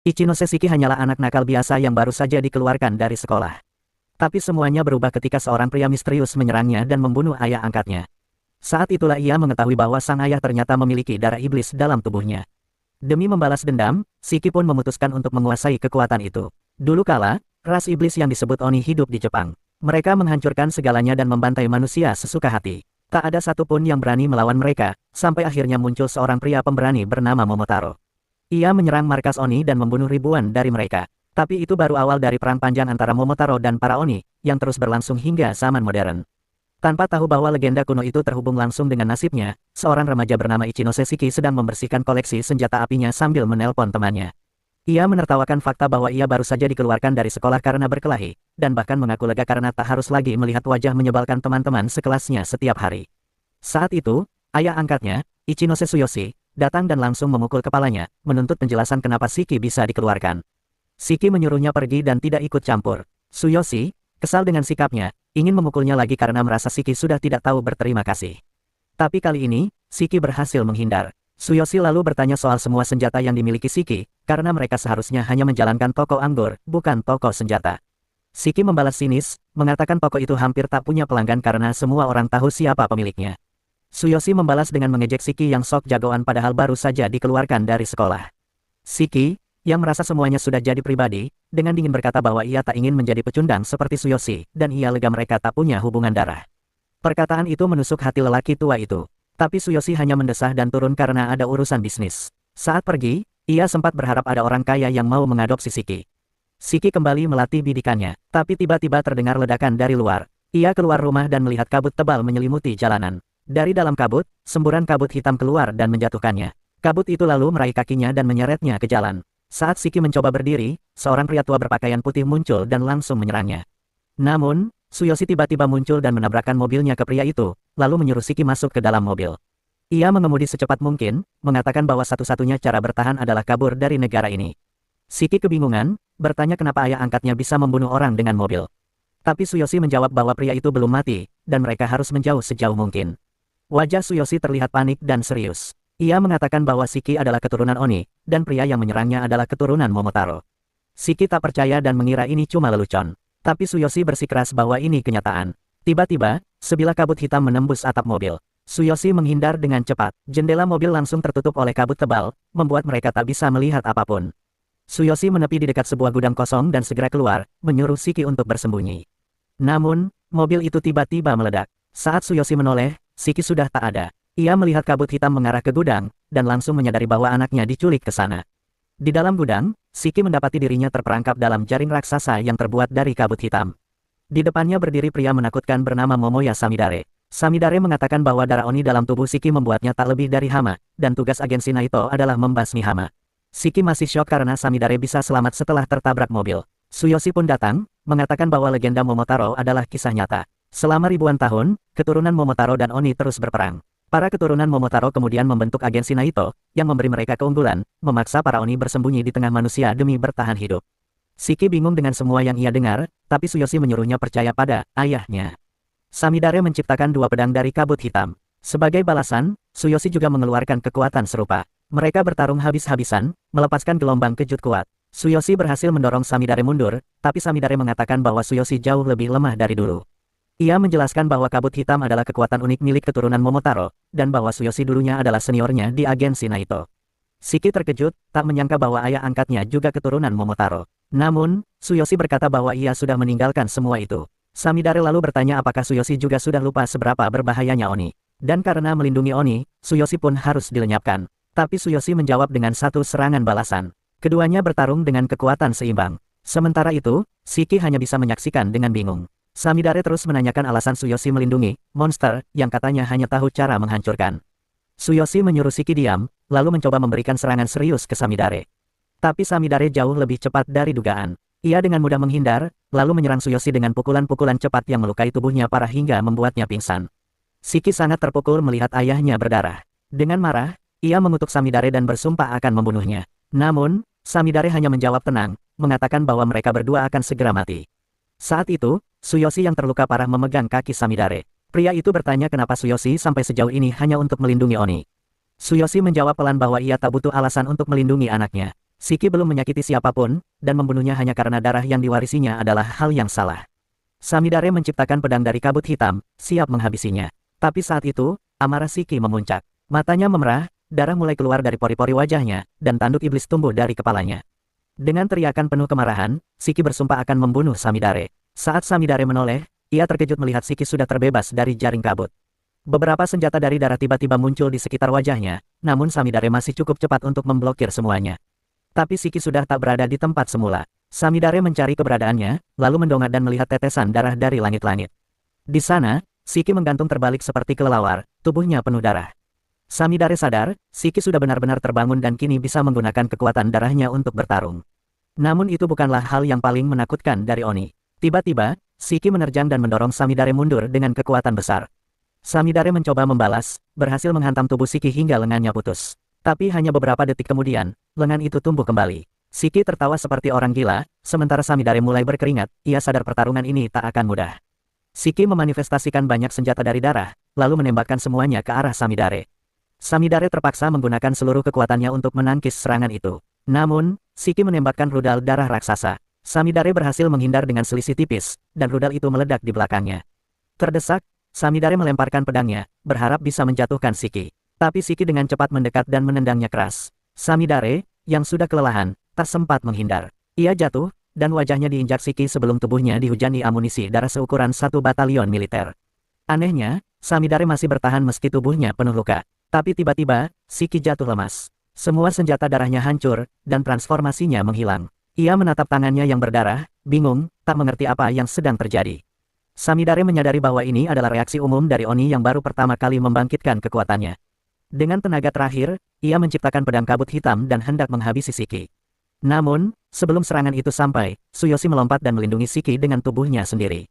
Ichinose Shiki hanyalah anak nakal biasa yang baru saja dikeluarkan dari sekolah. Tapi semuanya berubah ketika seorang pria misterius menyerangnya dan membunuh ayah angkatnya. Saat itulah ia mengetahui bahwa sang ayah ternyata memiliki darah iblis dalam tubuhnya. Demi membalas dendam, Shiki pun memutuskan untuk menguasai kekuatan itu. Dulu kala, ras iblis yang disebut Oni hidup di Jepang. Mereka menghancurkan segalanya dan membantai manusia sesuka hati. Tak ada satupun yang berani melawan mereka, sampai akhirnya muncul seorang pria pemberani bernama Momotaro. Ia menyerang markas Oni dan membunuh ribuan dari mereka. Tapi itu baru awal dari perang panjang antara Momotaro dan para Oni, yang terus berlangsung hingga zaman modern. Tanpa tahu bahwa legenda kuno itu terhubung langsung dengan nasibnya, seorang remaja bernama Ichinose Shiki sedang membersihkan koleksi senjata apinya sambil menelpon temannya. Ia menertawakan fakta bahwa ia baru saja dikeluarkan dari sekolah karena berkelahi, dan bahkan mengaku lega karena tak harus lagi melihat wajah menyebalkan teman-teman sekelasnya setiap hari. Saat itu, ayah angkatnya, Ichinose Tsuyoshi, datang dan langsung memukul kepalanya, menuntut penjelasan kenapa Shiki bisa dikeluarkan. Shiki menyuruhnya pergi dan tidak ikut campur. Tsuyoshi, kesal dengan sikapnya, ingin memukulnya lagi karena merasa Shiki sudah tidak tahu berterima kasih. Tapi kali ini, Shiki berhasil menghindar. Tsuyoshi lalu bertanya soal semua senjata yang dimiliki Shiki, karena mereka seharusnya hanya menjalankan toko anggur, bukan toko senjata. Shiki membalas sinis, mengatakan toko itu hampir tak punya pelanggan karena semua orang tahu siapa pemiliknya. Tsuyoshi membalas dengan mengejek Shiki yang sok jagoan padahal baru saja dikeluarkan dari sekolah. Shiki, yang merasa semuanya sudah jadi pribadi, dengan dingin berkata bahwa ia tak ingin menjadi pecundang seperti Tsuyoshi, dan ia lega mereka tak punya hubungan darah. Perkataan itu menusuk hati lelaki tua itu. Tapi Tsuyoshi hanya mendesah dan turun karena ada urusan bisnis. Saat pergi, ia sempat berharap ada orang kaya yang mau mengadopsi Shiki. Shiki kembali melatih bidikannya, tapi tiba-tiba terdengar ledakan dari luar. Ia keluar rumah dan melihat kabut tebal menyelimuti jalanan. Dari dalam kabut, semburan kabut hitam keluar dan menjatuhkannya. Kabut itu lalu meraih kakinya dan menyeretnya ke jalan. Saat Shiki mencoba berdiri, seorang pria tua berpakaian putih muncul dan langsung menyerangnya. Namun, Tsuyoshi tiba-tiba muncul dan menabrakkan mobilnya ke pria itu, lalu menyuruh Shiki masuk ke dalam mobil. Ia mengemudi secepat mungkin, mengatakan bahwa satu-satunya cara bertahan adalah kabur dari negara ini. Shiki kebingungan, bertanya kenapa ayah angkatnya bisa membunuh orang dengan mobil. Tapi Tsuyoshi menjawab bahwa pria itu belum mati, dan mereka harus menjauh sejauh mungkin. Wajah Tsuyoshi terlihat panik dan serius. Ia mengatakan bahwa Shiki adalah keturunan Oni, dan pria yang menyerangnya adalah keturunan Momotaro. Shiki tak percaya dan mengira ini cuma lelucon. Tapi Tsuyoshi bersikeras bahwa ini kenyataan. Tiba-tiba, sebilah kabut hitam menembus atap mobil. Tsuyoshi menghindar dengan cepat. Jendela mobil langsung tertutup oleh kabut tebal, membuat mereka tak bisa melihat apapun. Tsuyoshi menepi di dekat sebuah gudang kosong dan segera keluar, menyuruh Shiki untuk bersembunyi. Namun, mobil itu tiba-tiba meledak. Saat Tsuyoshi menoleh, Shiki sudah tak ada. Ia melihat kabut hitam mengarah ke gudang, dan langsung menyadari bahwa anaknya diculik ke sana. Di dalam gudang, Shiki mendapati dirinya terperangkap dalam jaring raksasa yang terbuat dari kabut hitam. Di depannya berdiri pria menakutkan bernama Momoya Samidare. Samidare mengatakan bahwa darah Oni dalam tubuh Shiki membuatnya tak lebih dari hama, dan tugas agensi Naito adalah membasmi hama. Shiki masih syok karena Samidare bisa selamat setelah tertabrak mobil. Tsuyoshi pun datang, mengatakan bahwa legenda Momotaro adalah kisah nyata. Selama ribuan tahun, keturunan Momotaro dan Oni terus berperang. Para keturunan Momotaro kemudian membentuk agensi Naito, yang memberi mereka keunggulan, memaksa para Oni bersembunyi di tengah manusia demi bertahan hidup. Shiki bingung dengan semua yang ia dengar, tapi Tsuyoshi menyuruhnya percaya pada ayahnya. Samidare menciptakan dua pedang dari kabut hitam. Sebagai balasan, Tsuyoshi juga mengeluarkan kekuatan serupa. Mereka bertarung habis-habisan, melepaskan gelombang kejut kuat. Tsuyoshi berhasil mendorong Samidare mundur, tapi Samidare mengatakan bahwa Tsuyoshi jauh lebih lemah dari dulu. Ia menjelaskan bahwa kabut hitam adalah kekuatan unik milik keturunan Momotaro, dan bahwa Tsuyoshi dulunya adalah seniornya di agensi Naito. Shiki terkejut, tak menyangka bahwa ayah angkatnya juga keturunan Momotaro. Namun, Tsuyoshi berkata bahwa ia sudah meninggalkan semua itu. Samidare lalu bertanya apakah Tsuyoshi juga sudah lupa seberapa berbahayanya Oni. Dan karena melindungi Oni, Tsuyoshi pun harus dilenyapkan. Tapi Tsuyoshi menjawab dengan satu serangan balasan. Keduanya bertarung dengan kekuatan seimbang. Sementara itu, Shiki hanya bisa menyaksikan dengan bingung. Samidare terus menanyakan alasan Tsuyoshi melindungi monster yang katanya hanya tahu cara menghancurkan. Tsuyoshi menyuruh Shiki diam, lalu mencoba memberikan serangan serius ke Samidare. Tapi Samidare jauh lebih cepat dari dugaan. Ia dengan mudah menghindar, lalu menyerang Tsuyoshi dengan pukulan-pukulan cepat yang melukai tubuhnya parah hingga membuatnya pingsan. Shiki sangat terpukul melihat ayahnya berdarah. Dengan marah, ia mengutuk Samidare dan bersumpah akan membunuhnya. Namun, Samidare hanya menjawab tenang, mengatakan bahwa mereka berdua akan segera mati. Saat itu, Tsuyoshi yang terluka parah memegang kaki Samidare. Pria itu bertanya kenapa Tsuyoshi sampai sejauh ini hanya untuk melindungi Oni. Tsuyoshi menjawab pelan bahwa ia tak butuh alasan untuk melindungi anaknya. Shiki belum menyakiti siapapun, dan membunuhnya hanya karena darah yang diwarisinya adalah hal yang salah. Samidare menciptakan pedang dari kabut hitam, siap menghabisinya. Tapi saat itu, amarah Shiki memuncak. Matanya memerah, darah mulai keluar dari pori-pori wajahnya, dan tanduk iblis tumbuh dari kepalanya. Dengan teriakan penuh kemarahan, Shiki bersumpah akan membunuh Samidare. Saat Samidare menoleh, ia terkejut melihat Shiki sudah terbebas dari jaring kabut. Beberapa senjata dari darah tiba-tiba muncul di sekitar wajahnya, namun Samidare masih cukup cepat untuk memblokir semuanya. Tapi Shiki sudah tak berada di tempat semula. Samidare mencari keberadaannya, lalu mendongak dan melihat tetesan darah dari langit-langit. Di sana, Shiki menggantung terbalik seperti kelelawar, tubuhnya penuh darah. Samidare sadar, Shiki sudah benar-benar terbangun dan kini bisa menggunakan kekuatan darahnya untuk bertarung. Namun itu bukanlah hal yang paling menakutkan dari Oni. Tiba-tiba, Shiki menerjang dan mendorong Samidare mundur dengan kekuatan besar. Samidare mencoba membalas, berhasil menghantam tubuh Shiki hingga lengannya putus. Tapi hanya beberapa detik kemudian, lengan itu tumbuh kembali. Shiki tertawa seperti orang gila, sementara Samidare mulai berkeringat, ia sadar pertarungan ini tak akan mudah. Shiki memanifestasikan banyak senjata dari darah, lalu menembakkan semuanya ke arah Samidare. Samidare terpaksa menggunakan seluruh kekuatannya untuk menangkis serangan itu. Namun, Shiki menembakkan rudal darah raksasa. Samidare berhasil menghindar dengan selisih tipis, dan rudal itu meledak di belakangnya. Terdesak, Samidare melemparkan pedangnya, berharap bisa menjatuhkan Shiki. Tapi Shiki dengan cepat mendekat dan menendangnya keras. Samidare, yang sudah kelelahan, tak sempat menghindar. Ia jatuh, dan wajahnya diinjak Shiki sebelum tubuhnya dihujani amunisi darah seukuran satu batalion militer. Anehnya, Samidare masih bertahan meski tubuhnya penuh luka. Tapi tiba-tiba, Shiki jatuh lemas. Semua senjata darahnya hancur, dan transformasinya menghilang. Ia menatap tangannya yang berdarah, bingung, tak mengerti apa yang sedang terjadi. Samidare menyadari bahwa ini adalah reaksi umum dari Oni yang baru pertama kali membangkitkan kekuatannya. Dengan tenaga terakhir, ia menciptakan pedang kabut hitam dan hendak menghabisi Shiki. Namun, sebelum serangan itu sampai, Tsuyoshi melompat dan melindungi Shiki dengan tubuhnya sendiri.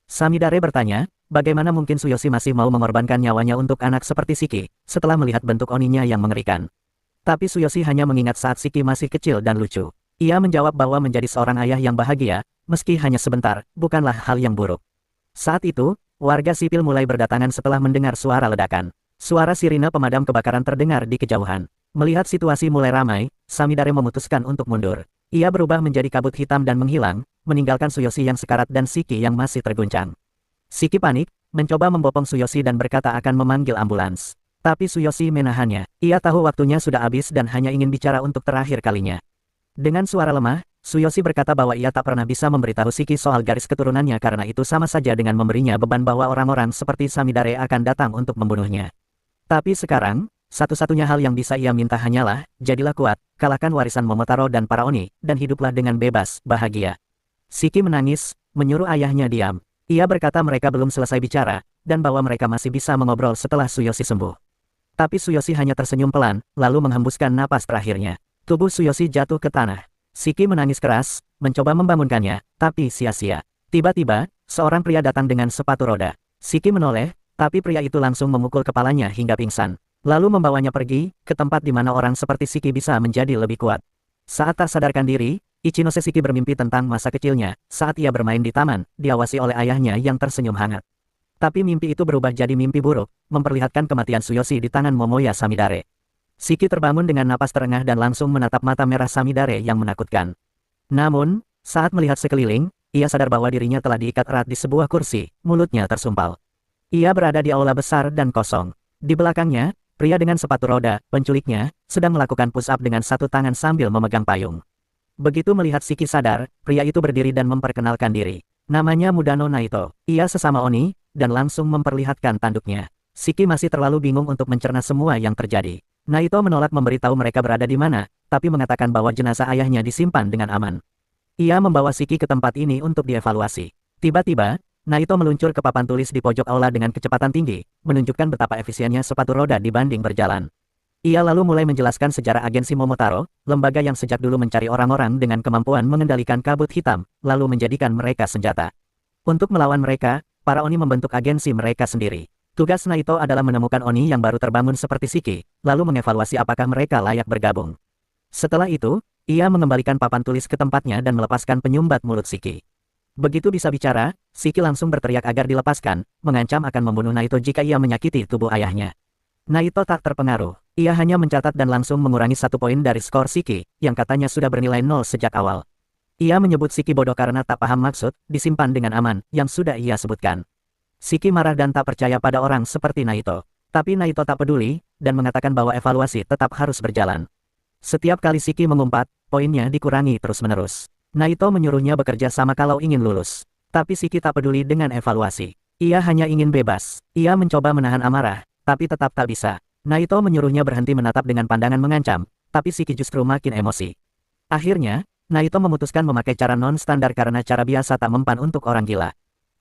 Samidare bertanya, bagaimana mungkin Tsuyoshi masih mau mengorbankan nyawanya untuk anak seperti Shiki, setelah melihat bentuk Oninya yang mengerikan. Tapi Tsuyoshi hanya mengingat saat Shiki masih kecil dan lucu. Ia menjawab bahwa menjadi seorang ayah yang bahagia, meski hanya sebentar, bukanlah hal yang buruk. Saat itu, warga sipil mulai berdatangan setelah mendengar suara ledakan. Suara sirine pemadam kebakaran terdengar di kejauhan. Melihat situasi mulai ramai, Samidare memutuskan untuk mundur. Ia berubah menjadi kabut hitam dan menghilang, meninggalkan Tsuyoshi yang sekarat dan Shiki yang masih terguncang. Shiki panik, mencoba membopong Tsuyoshi dan berkata akan memanggil ambulans. Tapi Tsuyoshi menahannya. Ia tahu waktunya sudah habis dan hanya ingin bicara untuk terakhir kalinya. Dengan suara lemah, Tsuyoshi berkata bahwa ia tak pernah bisa memberitahu Shiki soal garis keturunannya karena itu sama saja dengan memberinya beban bahwa orang-orang seperti Samidare akan datang untuk membunuhnya. Tapi sekarang, satu-satunya hal yang bisa ia minta hanyalah, jadilah kuat, kalahkan warisan Momotaro dan para Oni, dan hiduplah dengan bebas, bahagia. Shiki menangis, menyuruh ayahnya diam. Ia berkata mereka belum selesai bicara, dan bahwa mereka masih bisa mengobrol setelah Tsuyoshi sembuh. Tapi Tsuyoshi hanya tersenyum pelan, lalu menghembuskan napas terakhirnya. Tubuh Tsuyoshi jatuh ke tanah. Shiki menangis keras, mencoba membangunkannya, tapi sia-sia. Tiba-tiba, seorang pria datang dengan sepatu roda. Shiki menoleh, tapi pria itu langsung memukul kepalanya hingga pingsan. Lalu membawanya pergi, ke tempat di mana orang seperti Shiki bisa menjadi lebih kuat. Saat tak sadarkan diri, Ichinose Shiki bermimpi tentang masa kecilnya, saat ia bermain di taman, diawasi oleh ayahnya yang tersenyum hangat. Tapi mimpi itu berubah jadi mimpi buruk, memperlihatkan kematian Tsuyoshi di tangan Momoya Samidare. Shiki terbangun dengan napas terengah dan langsung menatap mata merah Samidare yang menakutkan. Namun, saat melihat sekeliling, ia sadar bahwa dirinya telah diikat erat di sebuah kursi, mulutnya tersumpal. Ia berada di aula besar dan kosong. Di belakangnya, pria dengan sepatu roda, penculiknya, sedang melakukan push-up dengan satu tangan sambil memegang payung. Begitu melihat Shiki sadar, pria itu berdiri dan memperkenalkan diri. Namanya Mudano Naito. Ia sesama Oni, dan langsung memperlihatkan tanduknya. Shiki masih terlalu bingung untuk mencerna semua yang terjadi. Naito menolak memberitahu mereka berada di mana, tapi mengatakan bahwa jenazah ayahnya disimpan dengan aman. Ia membawa Shiki ke tempat ini untuk dievaluasi. Tiba-tiba, Naito meluncur ke papan tulis di pojok aula dengan kecepatan tinggi, menunjukkan betapa efisiennya sepatu roda dibanding berjalan. Ia lalu mulai menjelaskan sejarah agensi Momotaro, lembaga yang sejak dulu mencari orang-orang dengan kemampuan mengendalikan kabut hitam, lalu menjadikan mereka senjata. Untuk melawan mereka, para Oni membentuk agensi mereka sendiri. Tugas Naito adalah menemukan Oni yang baru terbangun seperti Shiki, lalu mengevaluasi apakah mereka layak bergabung. Setelah itu, ia mengembalikan papan tulis ke tempatnya dan melepaskan penyumbat mulut Shiki. Begitu bisa bicara, Shiki langsung berteriak agar dilepaskan, mengancam akan membunuh Naito jika ia menyakiti tubuh ayahnya. Naito tak terpengaruh. Ia hanya mencatat dan langsung mengurangi 1 poin dari skor Shiki, yang katanya sudah bernilai 0 sejak awal. Ia menyebut Shiki bodoh karena tak paham maksud, disimpan dengan aman, yang sudah ia sebutkan. Shiki marah dan tak percaya pada orang seperti Naito. Tapi Naito tak peduli, dan mengatakan bahwa evaluasi tetap harus berjalan. Setiap kali Shiki mengumpat, poinnya dikurangi terus-menerus. Naito menyuruhnya bekerja sama kalau ingin lulus. Tapi Shiki tak peduli dengan evaluasi. Ia hanya ingin bebas. Ia mencoba menahan amarah, tapi tetap tak bisa. Naito menyuruhnya berhenti menatap dengan pandangan mengancam, tapi Shiki justru makin emosi. Akhirnya, Naito memutuskan memakai cara non-standar karena cara biasa tak mempan untuk orang gila.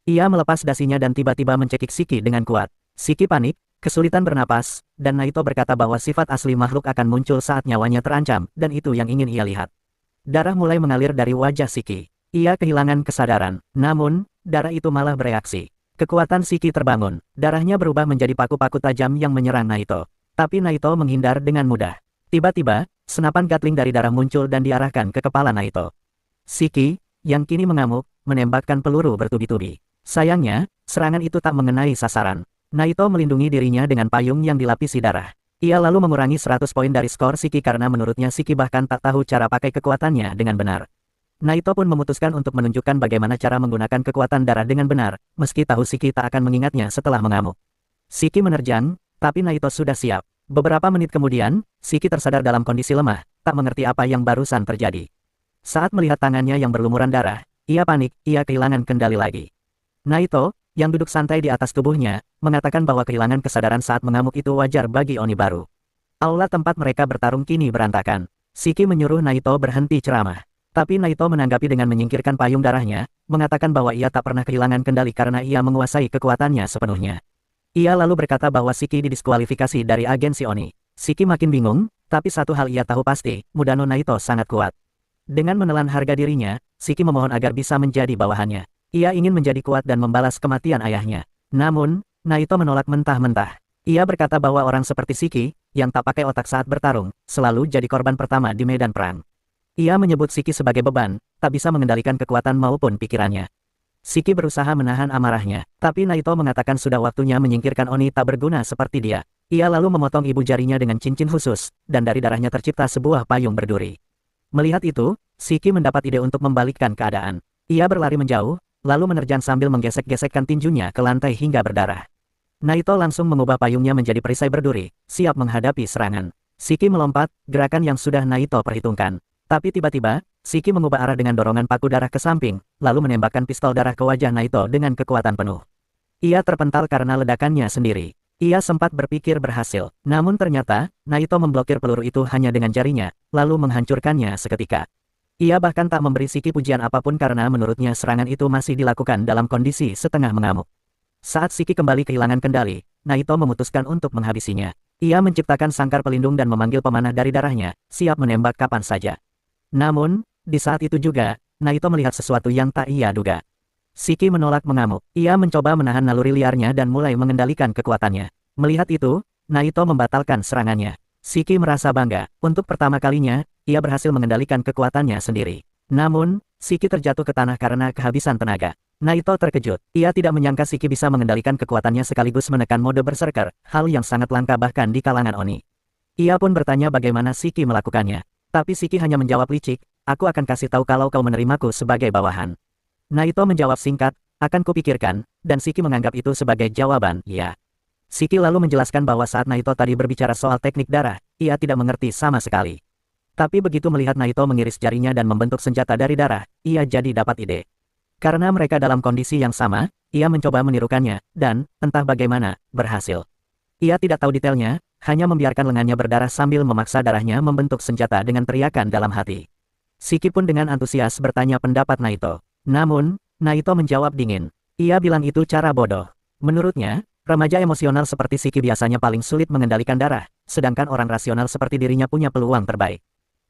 Ia melepas dasinya dan tiba-tiba mencekik Shiki dengan kuat. Shiki panik, kesulitan bernapas, dan Naito berkata bahwa sifat asli makhluk akan muncul saat nyawanya terancam, dan itu yang ingin ia lihat. Darah mulai mengalir dari wajah Shiki. Ia kehilangan kesadaran, namun, darah itu malah bereaksi. Kekuatan Shiki terbangun, darahnya berubah menjadi paku-paku tajam yang menyerang Naito. Tapi Naito menghindar dengan mudah. Tiba-tiba, senapan gatling dari darah muncul dan diarahkan ke kepala Naito. Shiki, yang kini mengamuk, menembakkan peluru bertubi-tubi. Sayangnya, serangan itu tak mengenai sasaran. Naito melindungi dirinya dengan payung yang dilapisi darah. Ia lalu mengurangi 100 poin dari skor Shiki karena menurutnya Shiki bahkan tak tahu cara pakai kekuatannya dengan benar. Naito pun memutuskan untuk menunjukkan bagaimana cara menggunakan kekuatan darah dengan benar, meski tahu Shiki tak akan mengingatnya setelah mengamuk. Shiki menerjang, tapi Naito sudah siap. Beberapa menit kemudian, Shiki tersadar dalam kondisi lemah, tak mengerti apa yang barusan terjadi. Saat melihat tangannya yang berlumuran darah, ia panik, ia kehilangan kendali lagi. Naito, yang duduk santai di atas tubuhnya, mengatakan bahwa kehilangan kesadaran saat mengamuk itu wajar bagi Oni baru. Aula tempat mereka bertarung kini berantakan. Shiki menyuruh Naito berhenti ceramah. Tapi Naito menanggapi dengan menyingkirkan payung darahnya, mengatakan bahwa ia tak pernah kehilangan kendali karena ia menguasai kekuatannya sepenuhnya. Ia lalu berkata bahwa Shiki didiskualifikasi dari agensi Oni. Shiki makin bingung, tapi satu hal ia tahu pasti, Mudano Naito sangat kuat. Dengan menelan harga dirinya, Shiki memohon agar bisa menjadi bawahannya. Ia ingin menjadi kuat dan membalas kematian ayahnya. Namun, Naito menolak mentah-mentah. Ia berkata bahwa orang seperti Shiki, yang tak pakai otak saat bertarung, selalu jadi korban pertama di medan perang. Ia menyebut Shiki sebagai beban, tak bisa mengendalikan kekuatan maupun pikirannya. Shiki berusaha menahan amarahnya, tapi Naito mengatakan sudah waktunya menyingkirkan Oni tak berguna seperti dia. Ia lalu memotong ibu jarinya dengan cincin khusus, dan dari darahnya tercipta sebuah payung berduri. Melihat itu, Shiki mendapat ide untuk membalikkan keadaan. Ia berlari menjauh, lalu menerjang sambil menggesek-gesekkan tinjunya ke lantai hingga berdarah. Naito langsung mengubah payungnya menjadi perisai berduri, siap menghadapi serangan. Shiki melompat, gerakan yang sudah Naito perhitungkan. Tapi tiba-tiba, Shiki mengubah arah dengan dorongan paku darah ke samping, lalu menembakkan pistol darah ke wajah Naito dengan kekuatan penuh. Ia terpental karena ledakannya sendiri. Ia sempat berpikir berhasil, namun ternyata, Naito memblokir peluru itu hanya dengan jarinya, lalu menghancurkannya seketika. Ia bahkan tak memberi Shiki pujian apapun karena menurutnya serangan itu masih dilakukan dalam kondisi setengah mengamuk. Saat Shiki kembali kehilangan kendali, Naito memutuskan untuk menghabisinya. Ia menciptakan sangkar pelindung dan memanggil pemanah dari darahnya, siap menembak kapan saja. Namun, di saat itu juga, Naito melihat sesuatu yang tak ia duga. Shiki menolak mengamuk. Ia mencoba menahan naluri liarnya dan mulai mengendalikan kekuatannya. Melihat itu, Naito membatalkan serangannya. Shiki merasa bangga. Untuk pertama kalinya, ia berhasil mengendalikan kekuatannya sendiri. Namun, Shiki terjatuh ke tanah karena kehabisan tenaga. Naito terkejut. Ia tidak menyangka Shiki bisa mengendalikan kekuatannya sekaligus menekan mode berserker, hal yang sangat langka bahkan di kalangan Oni. Ia pun bertanya bagaimana Shiki melakukannya. Tapi Shiki hanya menjawab licik, aku akan kasih tahu kalau kau menerimaku sebagai bawahan. Naito menjawab singkat, akan kupikirkan, dan Shiki menganggap itu sebagai jawaban, ya. Shiki lalu menjelaskan bahwa saat Naito tadi berbicara soal teknik darah, ia tidak mengerti sama sekali. Tapi begitu melihat Naito mengiris jarinya dan membentuk senjata dari darah, ia jadi dapat ide. Karena mereka dalam kondisi yang sama, ia mencoba menirukannya, dan, entah bagaimana, berhasil. Ia tidak tahu detailnya, hanya membiarkan lengannya berdarah sambil memaksa darahnya membentuk senjata dengan teriakan dalam hati. Shiki pun dengan antusias bertanya pendapat Naito. Namun, Naito menjawab dingin. Ia bilang itu cara bodoh. Menurutnya, remaja emosional seperti Shiki biasanya paling sulit mengendalikan darah, sedangkan orang rasional seperti dirinya punya peluang terbaik.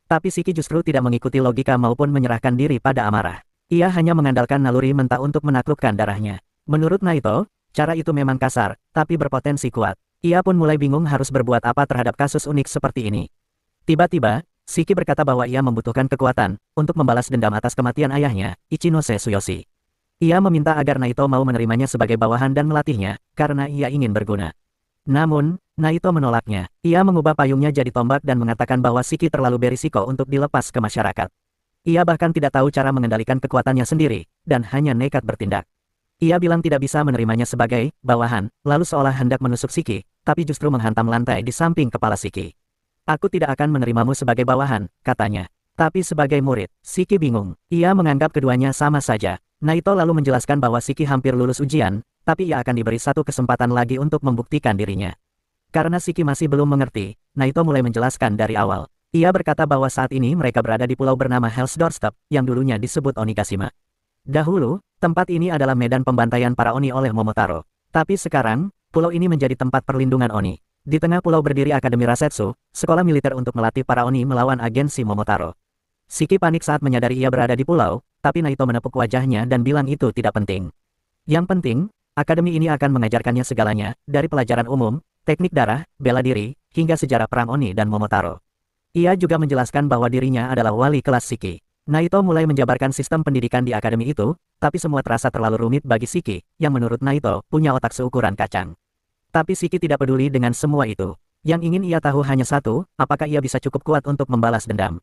Tapi Shiki justru tidak mengikuti logika maupun menyerahkan diri pada amarah. Ia hanya mengandalkan naluri mentah untuk menaklukkan darahnya. Menurut Naito, cara itu memang kasar, tapi berpotensi kuat. Ia pun mulai bingung harus berbuat apa terhadap kasus unik seperti ini. Tiba-tiba, Shiki berkata bahwa ia membutuhkan kekuatan untuk membalas dendam atas kematian ayahnya, Ichinose Tsuyoshi. Ia meminta agar Naito mau menerimanya sebagai bawahan dan melatihnya, karena ia ingin berguna. Namun, Naito menolaknya. Ia mengubah payungnya jadi tombak dan mengatakan bahwa Shiki terlalu berisiko untuk dilepas ke masyarakat. Ia bahkan tidak tahu cara mengendalikan kekuatannya sendiri, dan hanya nekat bertindak. Ia bilang tidak bisa menerimanya sebagai bawahan, lalu seolah hendak menusuk Shiki, tapi justru menghantam lantai di samping kepala Shiki. Aku tidak akan menerimamu sebagai bawahan, katanya. Tapi sebagai murid, Shiki bingung. Ia menganggap keduanya sama saja. Naito lalu menjelaskan bahwa Shiki hampir lulus ujian, tapi ia akan diberi satu kesempatan lagi untuk membuktikan dirinya. Karena Shiki masih belum mengerti, Naito mulai menjelaskan dari awal. Ia berkata bahwa saat ini mereka berada di pulau bernama Hell's Doorstep, yang dulunya disebut Onigashima. Dahulu, tempat ini adalah medan pembantaian para Oni oleh Momotaro. Tapi sekarang, pulau ini menjadi tempat perlindungan Oni. Di tengah pulau berdiri Akademi Rasetsu, sekolah militer untuk melatih para Oni melawan agensi Momotaro. Shiki panik saat menyadari ia berada di pulau, tapi Naito menepuk wajahnya dan bilang itu tidak penting. Yang penting, akademi ini akan mengajarkannya segalanya, dari pelajaran umum, teknik darah, bela diri, hingga sejarah perang Oni dan Momotaro. Ia juga menjelaskan bahwa dirinya adalah wali kelas Shiki. Naito mulai menjabarkan sistem pendidikan di akademi itu, tapi semua terasa terlalu rumit bagi Shiki, yang menurut Naito, punya otak seukuran kacang. Tapi Shiki tidak peduli dengan semua itu. Yang ingin ia tahu hanya satu, apakah ia bisa cukup kuat untuk membalas dendam.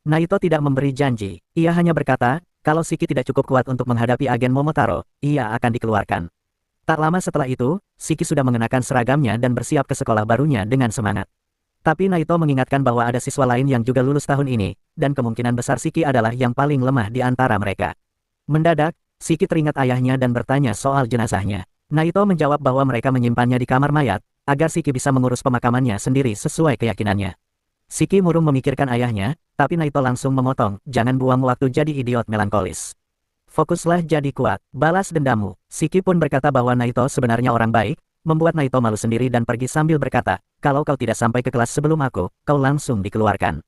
Naito tidak memberi janji. Ia hanya berkata, kalau Shiki tidak cukup kuat untuk menghadapi agen Momotaro, ia akan dikeluarkan. Tak lama setelah itu, Shiki sudah mengenakan seragamnya dan bersiap ke sekolah barunya dengan semangat. Tapi Naito mengingatkan bahwa ada siswa lain yang juga lulus tahun ini, dan kemungkinan besar Shiki adalah yang paling lemah di antara mereka. Mendadak, Shiki teringat ayahnya dan bertanya soal jenazahnya. Naito menjawab bahwa mereka menyimpannya di kamar mayat, agar Shiki bisa mengurus pemakamannya sendiri sesuai keyakinannya. Shiki murung memikirkan ayahnya, tapi Naito langsung memotong, jangan buang waktu jadi idiot melankolis. Fokuslah jadi kuat, balas dendammu. Shiki pun berkata bahwa Naito sebenarnya orang baik, membuat Naito malu sendiri dan pergi sambil berkata, kalau kau tidak sampai ke kelas sebelum aku, kau langsung dikeluarkan.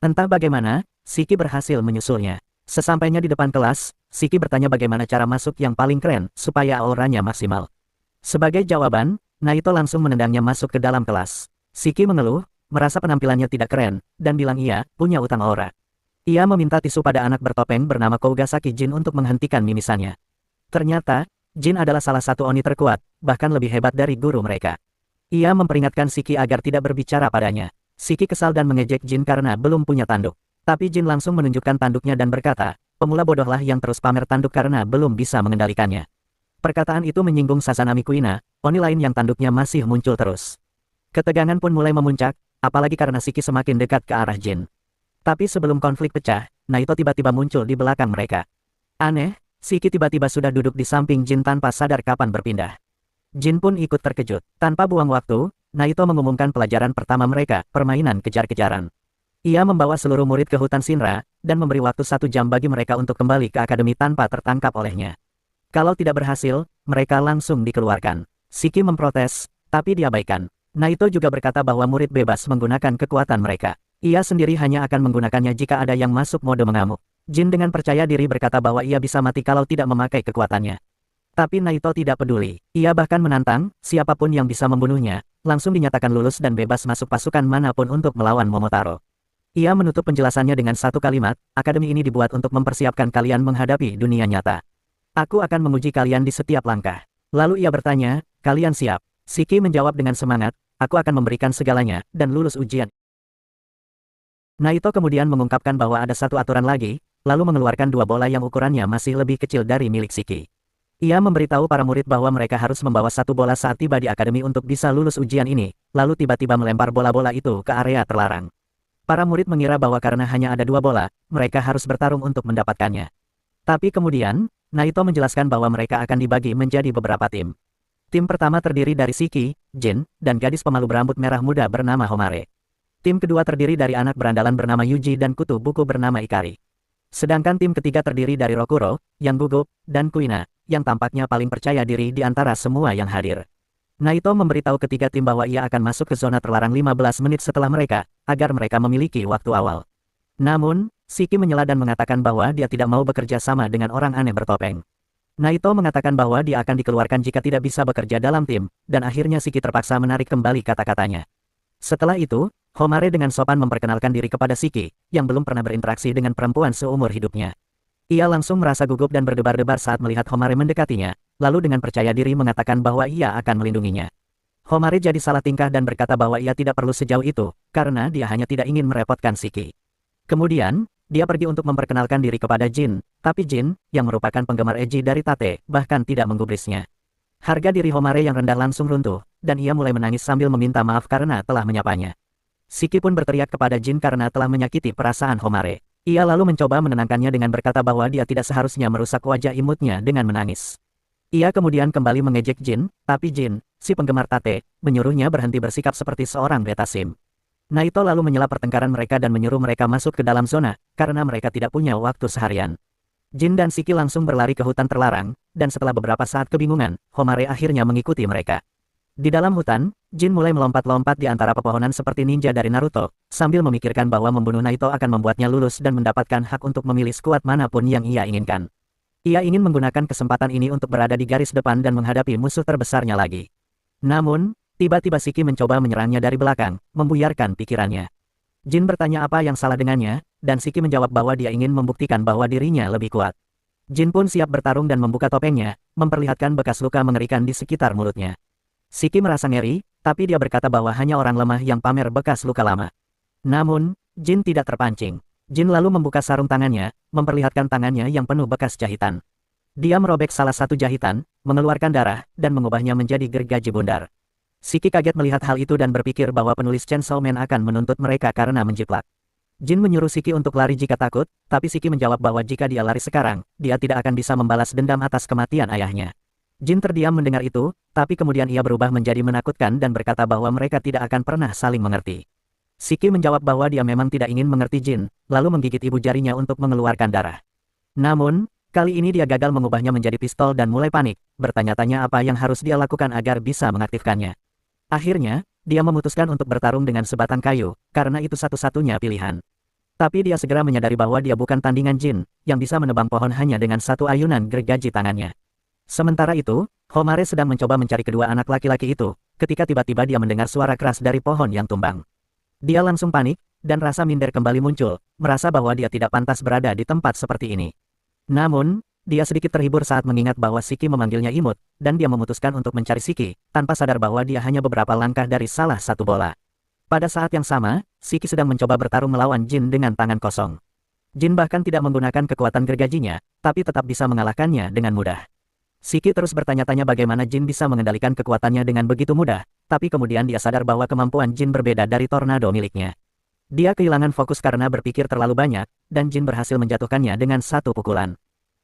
Entah bagaimana, Shiki berhasil menyusulnya. Sesampainya di depan kelas, Shiki bertanya bagaimana cara masuk yang paling keren, supaya auranya maksimal. Sebagai jawaban, Naito langsung menendangnya masuk ke dalam kelas. Shiki mengeluh, merasa penampilannya tidak keren, dan bilang ia punya utang aura. Ia meminta tisu pada anak bertopeng bernama Kougasaki Jin untuk menghentikan mimisannya. Ternyata, Jin adalah salah satu Oni terkuat, bahkan lebih hebat dari guru mereka. Ia memperingatkan Shiki agar tidak berbicara padanya. Shiki kesal dan mengejek Jin karena belum punya tanduk. Tapi Jin langsung menunjukkan tanduknya dan berkata, pemula bodohlah yang terus pamer tanduk karena belum bisa mengendalikannya. Perkataan itu menyinggung Sazanami Kuina, Oni lain yang tanduknya masih muncul terus. Ketegangan pun mulai memuncak, apalagi karena Shiki semakin dekat ke arah Jin. Tapi sebelum konflik pecah, Naito tiba-tiba muncul di belakang mereka. Aneh, Shiki tiba-tiba sudah duduk di samping Jin tanpa sadar kapan berpindah. Jin pun ikut terkejut. Tanpa buang waktu, Naito mengumumkan pelajaran pertama mereka, permainan kejar-kejaran. Ia membawa seluruh murid ke hutan Shinra, dan memberi waktu 1 jam bagi mereka untuk kembali ke akademi tanpa tertangkap olehnya. Kalau tidak berhasil, mereka langsung dikeluarkan. Shiki memprotes, tapi diabaikan. Naito juga berkata bahwa murid bebas menggunakan kekuatan mereka. Ia sendiri hanya akan menggunakannya jika ada yang masuk mode mengamuk. Jin dengan percaya diri berkata bahwa ia bisa mati kalau tidak memakai kekuatannya. Tapi Naito tidak peduli. Ia bahkan menantang, siapapun yang bisa membunuhnya, langsung dinyatakan lulus dan bebas masuk pasukan manapun untuk melawan Momotaro. Ia menutup penjelasannya dengan satu kalimat, akademi ini dibuat untuk mempersiapkan kalian menghadapi dunia nyata. Aku akan menguji kalian di setiap langkah. Lalu ia bertanya, kalian siap? Shiki menjawab dengan semangat, aku akan memberikan segalanya, dan lulus ujian. Naito kemudian mengungkapkan bahwa ada satu aturan lagi, lalu mengeluarkan 2 bola yang ukurannya masih lebih kecil dari milik Shiki. Ia memberitahu para murid bahwa mereka harus membawa 1 bola saat tiba di akademi untuk bisa lulus ujian ini, lalu tiba-tiba melempar bola-bola itu ke area terlarang. Para murid mengira bahwa karena hanya ada 2 bola, mereka harus bertarung untuk mendapatkannya. Tapi kemudian, Naito menjelaskan bahwa mereka akan dibagi menjadi beberapa tim. Tim pertama terdiri dari Shiki, Jin, dan gadis pemalu berambut merah muda bernama Homare. Tim kedua terdiri dari anak berandalan bernama Yuji dan kutu buku bernama Ikari. Sedangkan tim ketiga terdiri dari Rokuro, yang gugup, dan Kuina, yang tampaknya paling percaya diri di antara semua yang hadir. Naito memberitahu ketiga tim bahwa ia akan masuk ke zona terlarang 15 menit setelah mereka, agar mereka memiliki waktu awal. Namun, Shiki menyela dan mengatakan bahwa dia tidak mau bekerja sama dengan orang aneh bertopeng. Naito mengatakan bahwa dia akan dikeluarkan jika tidak bisa bekerja dalam tim, dan akhirnya Shiki terpaksa menarik kembali kata-katanya. Setelah itu, Homare dengan sopan memperkenalkan diri kepada Shiki, yang belum pernah berinteraksi dengan perempuan seumur hidupnya. Ia langsung merasa gugup dan berdebar-debar saat melihat Homare mendekatinya, lalu dengan percaya diri mengatakan bahwa ia akan melindunginya. Homare jadi salah tingkah dan berkata bahwa ia tidak perlu sejauh itu, karena dia hanya tidak ingin merepotkan Shiki. Kemudian, dia pergi untuk memperkenalkan diri kepada Jin, tapi Jin, yang merupakan penggemar Eiji dari Tate, bahkan tidak menggubrisnya. Harga diri Homare yang rendah langsung runtuh, dan ia mulai menangis sambil meminta maaf karena telah menyapanya. Shiki pun berteriak kepada Jin karena telah menyakiti perasaan Homare. Ia lalu mencoba menenangkannya dengan berkata bahwa dia tidak seharusnya merusak wajah imutnya dengan menangis. Ia kemudian kembali mengejek Jin, tapi Jin, si penggemar Tate, menyuruhnya berhenti bersikap seperti seorang betasim. Naito lalu menyela pertengkaran mereka dan menyuruh mereka masuk ke dalam zona, karena mereka tidak punya waktu seharian. Jin dan Shiki langsung berlari ke hutan terlarang, dan setelah beberapa saat kebingungan, Homare akhirnya mengikuti mereka. Di dalam hutan, Jin mulai melompat-lompat di antara pepohonan seperti ninja dari Naruto, sambil memikirkan bahwa membunuh Naito akan membuatnya lulus dan mendapatkan hak untuk memilih skuad manapun yang ia inginkan. Ia ingin menggunakan kesempatan ini untuk berada di garis depan dan menghadapi musuh terbesarnya lagi. Namun, tiba-tiba Shiki mencoba menyerangnya dari belakang, membuyarkan pikirannya. Jin bertanya apa yang salah dengannya, dan Shiki menjawab bahwa dia ingin membuktikan bahwa dirinya lebih kuat. Jin pun siap bertarung dan membuka topengnya, memperlihatkan bekas luka mengerikan di sekitar mulutnya. Shiki merasa ngeri, tapi dia berkata bahwa hanya orang lemah yang pamer bekas luka lama. Namun, Jin tidak terpancing. Jin lalu membuka sarung tangannya, memperlihatkan tangannya yang penuh bekas jahitan. Dia merobek salah satu jahitan, mengeluarkan darah, dan mengubahnya menjadi gergaji bundar. Shiki kaget melihat hal itu dan berpikir bahwa penulis Chainsaw Man akan menuntut mereka karena menjiplak. Jin menyuruh Shiki untuk lari jika takut, tapi Shiki menjawab bahwa jika dia lari sekarang, dia tidak akan bisa membalas dendam atas kematian ayahnya. Jin terdiam mendengar itu, tapi kemudian ia berubah menjadi menakutkan dan berkata bahwa mereka tidak akan pernah saling mengerti. Shiki menjawab bahwa dia memang tidak ingin mengerti Jin, lalu menggigit ibu jarinya untuk mengeluarkan darah. Namun, kali ini dia gagal mengubahnya menjadi pistol dan mulai panik, bertanya-tanya apa yang harus dia lakukan agar bisa mengaktifkannya. Akhirnya, dia memutuskan untuk bertarung dengan sebatang kayu, karena itu satu-satunya pilihan. Tapi dia segera menyadari bahwa dia bukan tandingan Jin, yang bisa menebang pohon hanya dengan satu ayunan gergaji tangannya. Sementara itu, Homare sedang mencoba mencari kedua anak laki-laki itu, ketika tiba-tiba dia mendengar suara keras dari pohon yang tumbang. Dia langsung panik, dan rasa minder kembali muncul, merasa bahwa dia tidak pantas berada di tempat seperti ini. Namun, dia sedikit terhibur saat mengingat bahwa Shiki memanggilnya imut, dan dia memutuskan untuk mencari Shiki, tanpa sadar bahwa dia hanya beberapa langkah dari salah satu bola. Pada saat yang sama, Shiki sedang mencoba bertarung melawan Jin dengan tangan kosong. Jin bahkan tidak menggunakan kekuatan gergajinya, tapi tetap bisa mengalahkannya dengan mudah. Shiki terus bertanya-tanya bagaimana Jin bisa mengendalikan kekuatannya dengan begitu mudah, tapi kemudian dia sadar bahwa kemampuan Jin berbeda dari tornado miliknya. Dia kehilangan fokus karena berpikir terlalu banyak, dan Jin berhasil menjatuhkannya dengan satu pukulan.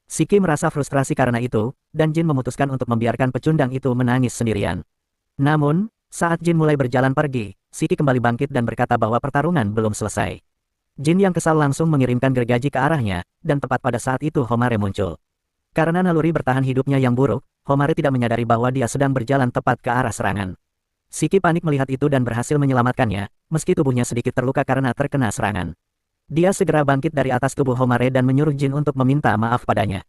Shiki merasa frustrasi karena itu, dan Jin memutuskan untuk membiarkan pecundang itu menangis sendirian. Namun, saat Jin mulai berjalan pergi, Shiki kembali bangkit dan berkata bahwa pertarungan belum selesai. Jin yang kesal langsung mengirimkan gergaji ke arahnya, dan tepat pada saat itu Homare muncul. Karena naluri bertahan hidupnya yang buruk, Homare tidak menyadari bahwa dia sedang berjalan tepat ke arah serangan. Shiki panik melihat itu dan berhasil menyelamatkannya, meski tubuhnya sedikit terluka karena terkena serangan. Dia segera bangkit dari atas tubuh Homare dan menyuruh Jin untuk meminta maaf padanya.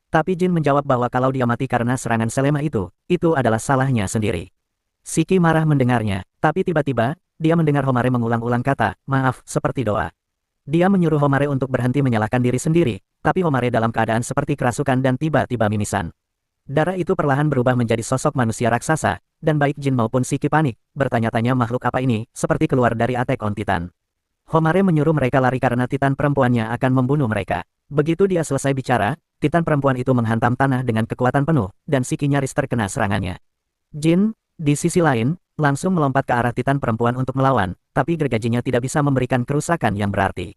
Tapi Jin menjawab bahwa kalau dia mati karena serangan selemah itu adalah salahnya sendiri. Shiki marah mendengarnya, tapi tiba-tiba, dia mendengar Homare mengulang-ulang kata, maaf, seperti doa. Dia menyuruh Homare untuk berhenti menyalahkan diri sendiri, tapi Homare dalam keadaan seperti kerasukan dan tiba-tiba mimisan. Darah itu perlahan berubah menjadi sosok manusia raksasa, dan baik Jin maupun Shiki panik, bertanya-tanya makhluk apa ini, seperti keluar dari Attack on Titan. Homare menyuruh mereka lari karena Titan perempuannya akan membunuh mereka. Begitu dia selesai bicara, Titan perempuan itu menghantam tanah dengan kekuatan penuh, dan Shiki nyaris terkena serangannya. Jin, di sisi lain, langsung melompat ke arah Titan perempuan untuk melawan, tapi gergajinya tidak bisa memberikan kerusakan yang berarti.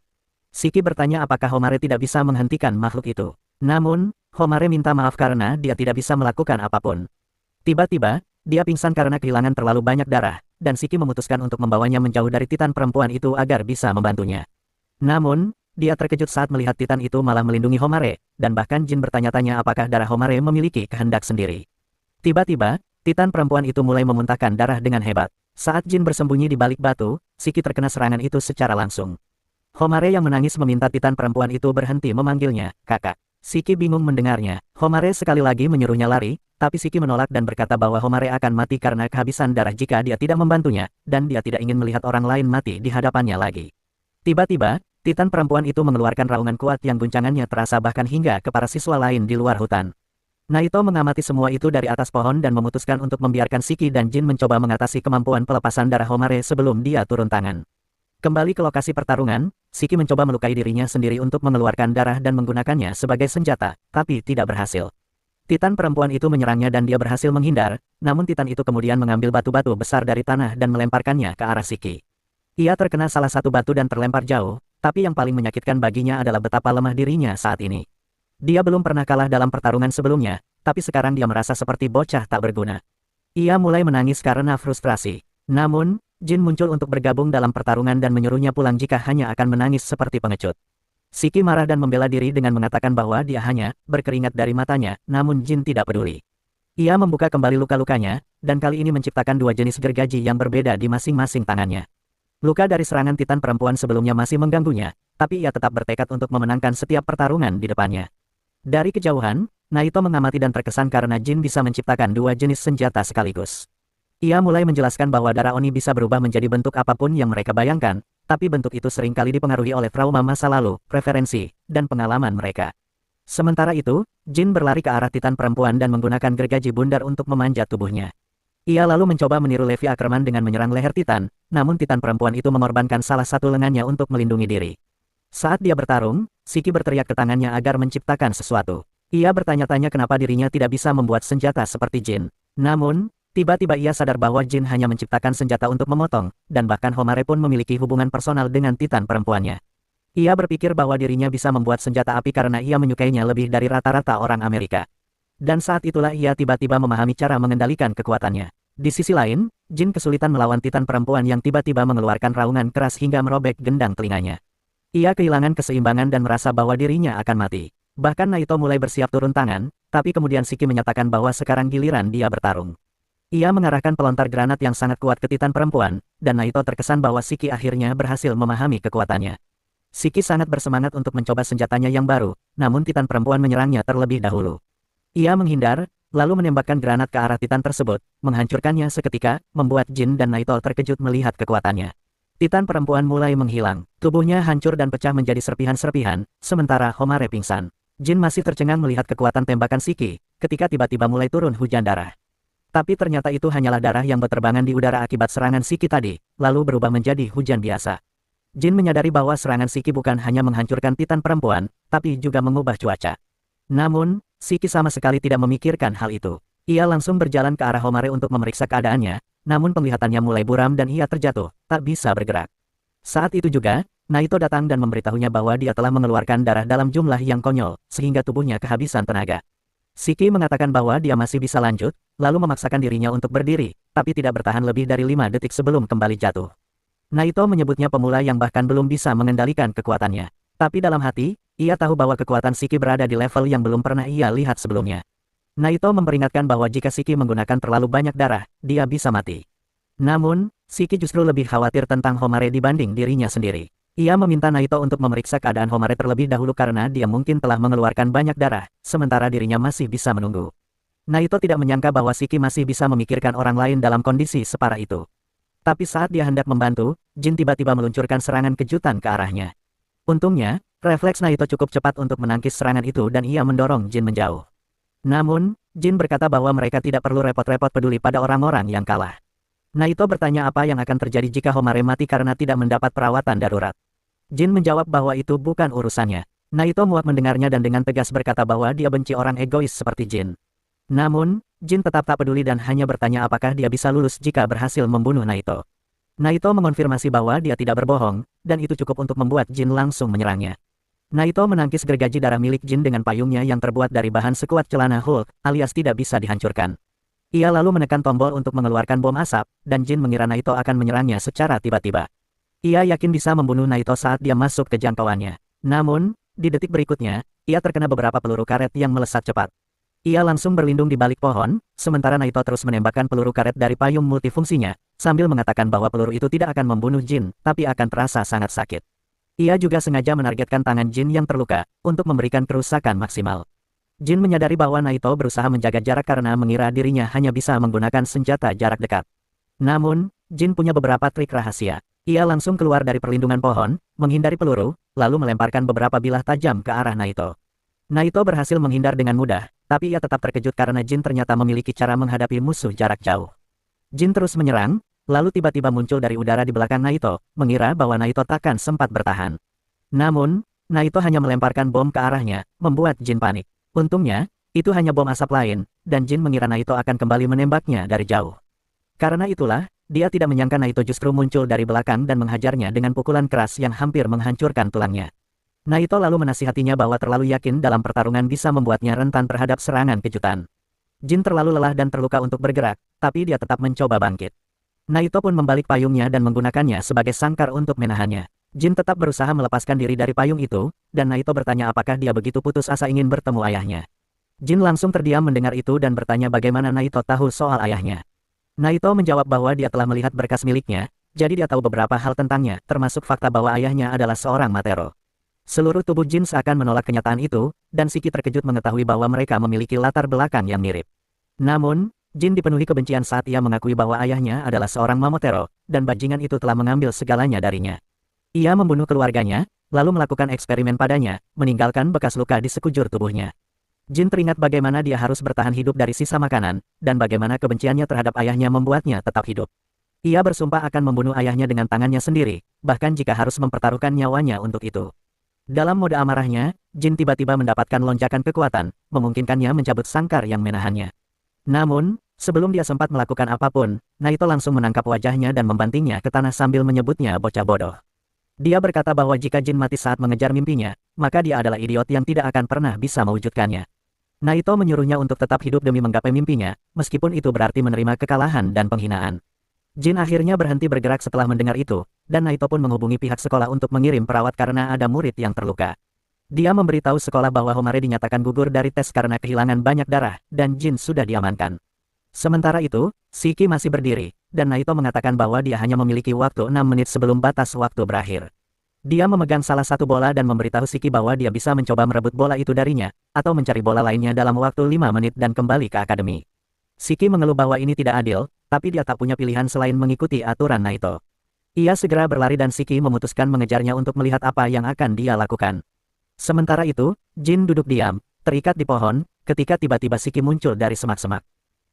Shiki bertanya apakah Homare tidak bisa menghentikan makhluk itu. Namun, Homare minta maaf karena dia tidak bisa melakukan apapun. Tiba-tiba, dia pingsan karena kehilangan terlalu banyak darah, dan Shiki memutuskan untuk membawanya menjauh dari Titan perempuan itu agar bisa membantunya. Namun, dia terkejut saat melihat Titan itu malah melindungi Homare, dan bahkan Jin bertanya-tanya apakah darah Homare memiliki kehendak sendiri. Tiba-tiba, Titan perempuan itu mulai memuntahkan darah dengan hebat. Saat Jin bersembunyi di balik batu, Shiki terkena serangan itu secara langsung. Homare yang menangis meminta Titan perempuan itu berhenti memanggilnya, kakak. Shiki bingung mendengarnya. Homare sekali lagi menyuruhnya lari, tapi Shiki menolak dan berkata bahwa Homare akan mati karena kehabisan darah jika dia tidak membantunya, dan dia tidak ingin melihat orang lain mati di hadapannya lagi. Tiba-tiba, Titan perempuan itu mengeluarkan raungan kuat yang guncangannya terasa bahkan hingga ke para siswa lain di luar hutan. Naito mengamati semua itu dari atas pohon dan memutuskan untuk membiarkan Shiki dan Jin mencoba mengatasi kemampuan pelepasan darah Homare sebelum dia turun tangan. Kembali ke lokasi pertarungan, Shiki mencoba melukai dirinya sendiri untuk mengeluarkan darah dan menggunakannya sebagai senjata, tapi tidak berhasil. Titan perempuan itu menyerangnya dan dia berhasil menghindar, namun Titan itu kemudian mengambil batu-batu besar dari tanah dan melemparkannya ke arah Shiki. Ia terkena salah satu batu dan terlempar jauh, tapi yang paling menyakitkan baginya adalah betapa lemah dirinya saat ini. Dia belum pernah kalah dalam pertarungan sebelumnya, tapi sekarang dia merasa seperti bocah tak berguna. Ia mulai menangis karena frustrasi. Namun, Jin muncul untuk bergabung dalam pertarungan dan menyuruhnya pulang jika hanya akan menangis seperti pengecut. Shiki marah dan membela diri dengan mengatakan bahwa dia hanya berkeringat dari matanya, namun Jin tidak peduli. Ia membuka kembali luka-lukanya, dan kali ini menciptakan dua jenis gergaji yang berbeda di masing-masing tangannya. Luka dari serangan Titan perempuan sebelumnya masih mengganggunya, tapi ia tetap bertekad untuk memenangkan setiap pertarungan di depannya. Dari kejauhan, Naito mengamati dan terkesan karena Jin bisa menciptakan dua jenis senjata sekaligus. Ia mulai menjelaskan bahwa darah Oni bisa berubah menjadi bentuk apapun yang mereka bayangkan, tapi bentuk itu seringkali dipengaruhi oleh trauma masa lalu, preferensi, dan pengalaman mereka. Sementara itu, Jin berlari ke arah Titan perempuan dan menggunakan gergaji bundar untuk memanjat tubuhnya. Ia lalu mencoba meniru Levi Ackerman dengan menyerang leher Titan, namun Titan perempuan itu mengorbankan salah satu lengannya untuk melindungi diri. Saat dia bertarung, Shiki berteriak ke tangannya agar menciptakan sesuatu. Ia bertanya-tanya kenapa dirinya tidak bisa membuat senjata seperti Jin. Namun, tiba-tiba ia sadar bahwa Jin hanya menciptakan senjata untuk memotong, dan bahkan Homare pun memiliki hubungan personal dengan Titan perempuannya. Ia berpikir bahwa dirinya bisa membuat senjata api karena ia menyukainya lebih dari rata-rata orang Amerika. Dan saat itulah ia tiba-tiba memahami cara mengendalikan kekuatannya. Di sisi lain, Jin kesulitan melawan Titan perempuan yang tiba-tiba mengeluarkan raungan keras hingga merobek gendang telinganya. Ia kehilangan keseimbangan dan merasa bahwa dirinya akan mati. Bahkan Naito mulai bersiap turun tangan, tapi kemudian Shiki menyatakan bahwa sekarang giliran dia bertarung. Ia mengarahkan pelontar granat yang sangat kuat ke Titan perempuan, dan Naito terkesan bahwa Shiki akhirnya berhasil memahami kekuatannya. Shiki sangat bersemangat untuk mencoba senjatanya yang baru, namun Titan perempuan menyerangnya terlebih dahulu. Ia menghindar, lalu menembakkan granat ke arah Titan tersebut, menghancurkannya seketika, membuat Jin dan Naito terkejut melihat kekuatannya. Titan perempuan mulai menghilang, tubuhnya hancur dan pecah menjadi serpihan-serpihan, sementara Homare pingsan. Jin masih tercengang melihat kekuatan tembakan Shiki, ketika tiba-tiba mulai turun hujan darah. Tapi ternyata itu hanyalah darah yang berterbangan di udara akibat serangan Shiki tadi, lalu berubah menjadi hujan biasa. Jin menyadari bahwa serangan Shiki bukan hanya menghancurkan Titan perempuan, tapi juga mengubah cuaca. Namun, Shiki sama sekali tidak memikirkan hal itu. Ia langsung berjalan ke arah Homare untuk memeriksa keadaannya, namun penglihatannya mulai buram dan ia terjatuh, tak bisa bergerak. Saat itu juga, Naito datang dan memberitahunya bahwa dia telah mengeluarkan darah dalam jumlah yang konyol, sehingga tubuhnya kehabisan tenaga. Shiki mengatakan bahwa dia masih bisa lanjut, lalu memaksakan dirinya untuk berdiri, tapi tidak bertahan lebih dari 5 detik sebelum kembali jatuh. Naito menyebutnya pemula yang bahkan belum bisa mengendalikan kekuatannya. Tapi dalam hati, ia tahu bahwa kekuatan Shiki berada di level yang belum pernah ia lihat sebelumnya. Naito memperingatkan bahwa jika Shiki menggunakan terlalu banyak darah, dia bisa mati. Namun, Shiki justru lebih khawatir tentang Homare dibanding dirinya sendiri. Ia meminta Naito untuk memeriksa keadaan Homare terlebih dahulu karena dia mungkin telah mengeluarkan banyak darah, sementara dirinya masih bisa menunggu. Naito tidak menyangka bahwa Shiki masih bisa memikirkan orang lain dalam kondisi separah itu. Tapi saat dia hendak membantu, Jin tiba-tiba meluncurkan serangan kejutan ke arahnya. Untungnya, refleks Naito cukup cepat untuk menangkis serangan itu dan ia mendorong Jin menjauh. Namun, Jin berkata bahwa mereka tidak perlu repot-repot peduli pada orang-orang yang kalah. Naito bertanya apa yang akan terjadi jika Homare mati karena tidak mendapat perawatan darurat. Jin menjawab bahwa itu bukan urusannya. Naito muak mendengarnya dan dengan tegas berkata bahwa dia benci orang egois seperti Jin. Namun, Jin tetap tak peduli dan hanya bertanya apakah dia bisa lulus jika berhasil membunuh Naito. Naito mengonfirmasi bahwa dia tidak berbohong, dan itu cukup untuk membuat Jin langsung menyerangnya. Naito menangkis gergaji darah milik Jin dengan payungnya yang terbuat dari bahan sekuat celana Hulk, alias tidak bisa dihancurkan. Ia lalu menekan tombol untuk mengeluarkan bom asap, dan Jin mengira Naito akan menyerangnya secara tiba-tiba. Ia yakin bisa membunuh Naito saat dia masuk ke jangkauannya. Namun, di detik berikutnya, ia terkena beberapa peluru karet yang melesat cepat. Ia langsung berlindung di balik pohon, sementara Naito terus menembakkan peluru karet dari payung multifungsinya, sambil mengatakan bahwa peluru itu tidak akan membunuh Jin, tapi akan terasa sangat sakit. Ia juga sengaja menargetkan tangan Jin yang terluka, untuk memberikan kerusakan maksimal. Jin menyadari bahwa Naito berusaha menjaga jarak karena mengira dirinya hanya bisa menggunakan senjata jarak dekat. Namun, Jin punya beberapa trik rahasia. Ia langsung keluar dari perlindungan pohon, menghindari peluru, lalu melemparkan beberapa bilah tajam ke arah Naito. Naito berhasil menghindar dengan mudah, Tapi ia tetap terkejut karena Jin ternyata memiliki cara menghadapi musuh jarak jauh. Jin terus menyerang, lalu tiba-tiba muncul dari udara di belakang Naito, mengira bahwa Naito takkan sempat bertahan. Namun, Naito hanya melemparkan bom ke arahnya, membuat Jin panik. Untungnya, itu hanya bom asap lain, dan Jin mengira Naito akan kembali menembaknya dari jauh. Karena itulah, dia tidak menyangka Naito justru muncul dari belakang dan menghajarnya dengan pukulan keras yang hampir menghancurkan tulangnya. Naito lalu menasihatinya bahwa terlalu yakin dalam pertarungan bisa membuatnya rentan terhadap serangan kejutan. Jin terlalu lelah dan terluka untuk bergerak, tapi dia tetap mencoba bangkit. Naito pun membalik payungnya dan menggunakannya sebagai sangkar untuk menahannya. Jin tetap berusaha melepaskan diri dari payung itu, dan Naito bertanya apakah dia begitu putus asa ingin bertemu ayahnya. Jin langsung terdiam mendengar itu dan bertanya bagaimana Naito tahu soal ayahnya. Naito menjawab bahwa dia telah melihat berkas miliknya, jadi dia tahu beberapa hal tentangnya, termasuk fakta bahwa ayahnya adalah seorang Matero. Seluruh tubuh Jin seakan menolak kenyataan itu, dan Shiki terkejut mengetahui bahwa mereka memiliki latar belakang yang mirip. Namun, Jin dipenuhi kebencian saat ia mengakui bahwa ayahnya adalah seorang Momotaro, dan bajingan itu telah mengambil segalanya darinya. Ia membunuh keluarganya, lalu melakukan eksperimen padanya, meninggalkan bekas luka di sekujur tubuhnya. Jin teringat bagaimana dia harus bertahan hidup dari sisa makanan, dan bagaimana kebenciannya terhadap ayahnya membuatnya tetap hidup. Ia bersumpah akan membunuh ayahnya dengan tangannya sendiri, bahkan jika harus mempertaruhkan nyawanya untuk itu. Dalam mode amarahnya, Jin tiba-tiba mendapatkan lonjakan kekuatan, memungkinkannya mencabut sangkar yang menahannya. Namun, sebelum dia sempat melakukan apapun, Naito langsung menangkap wajahnya dan membantingnya ke tanah sambil menyebutnya bocah bodoh. Dia berkata bahwa jika Jin mati saat mengejar mimpinya, maka dia adalah idiot yang tidak akan pernah bisa mewujudkannya. Naito menyuruhnya untuk tetap hidup demi menggapai mimpinya, meskipun itu berarti menerima kekalahan dan penghinaan. Jin akhirnya berhenti bergerak setelah mendengar itu, dan Naito pun menghubungi pihak sekolah untuk mengirim perawat karena ada murid yang terluka. Dia memberitahu sekolah bahwa Homare dinyatakan gugur dari tes karena kehilangan banyak darah, dan Jin sudah diamankan. Sementara itu, Shiki masih berdiri, dan Naito mengatakan bahwa dia hanya memiliki waktu 6 menit sebelum batas waktu berakhir. Dia memegang salah satu bola dan memberitahu Shiki bahwa dia bisa mencoba merebut bola itu darinya, atau mencari bola lainnya dalam waktu 5 menit dan kembali ke akademi. Shiki mengeluh bahwa ini tidak adil, tapi dia tak punya pilihan selain mengikuti aturan Naito. Ia segera berlari dan Shiki memutuskan mengejarnya untuk melihat apa yang akan dia lakukan. Sementara itu, Jin duduk diam, terikat di pohon, ketika tiba-tiba Shiki muncul dari semak-semak.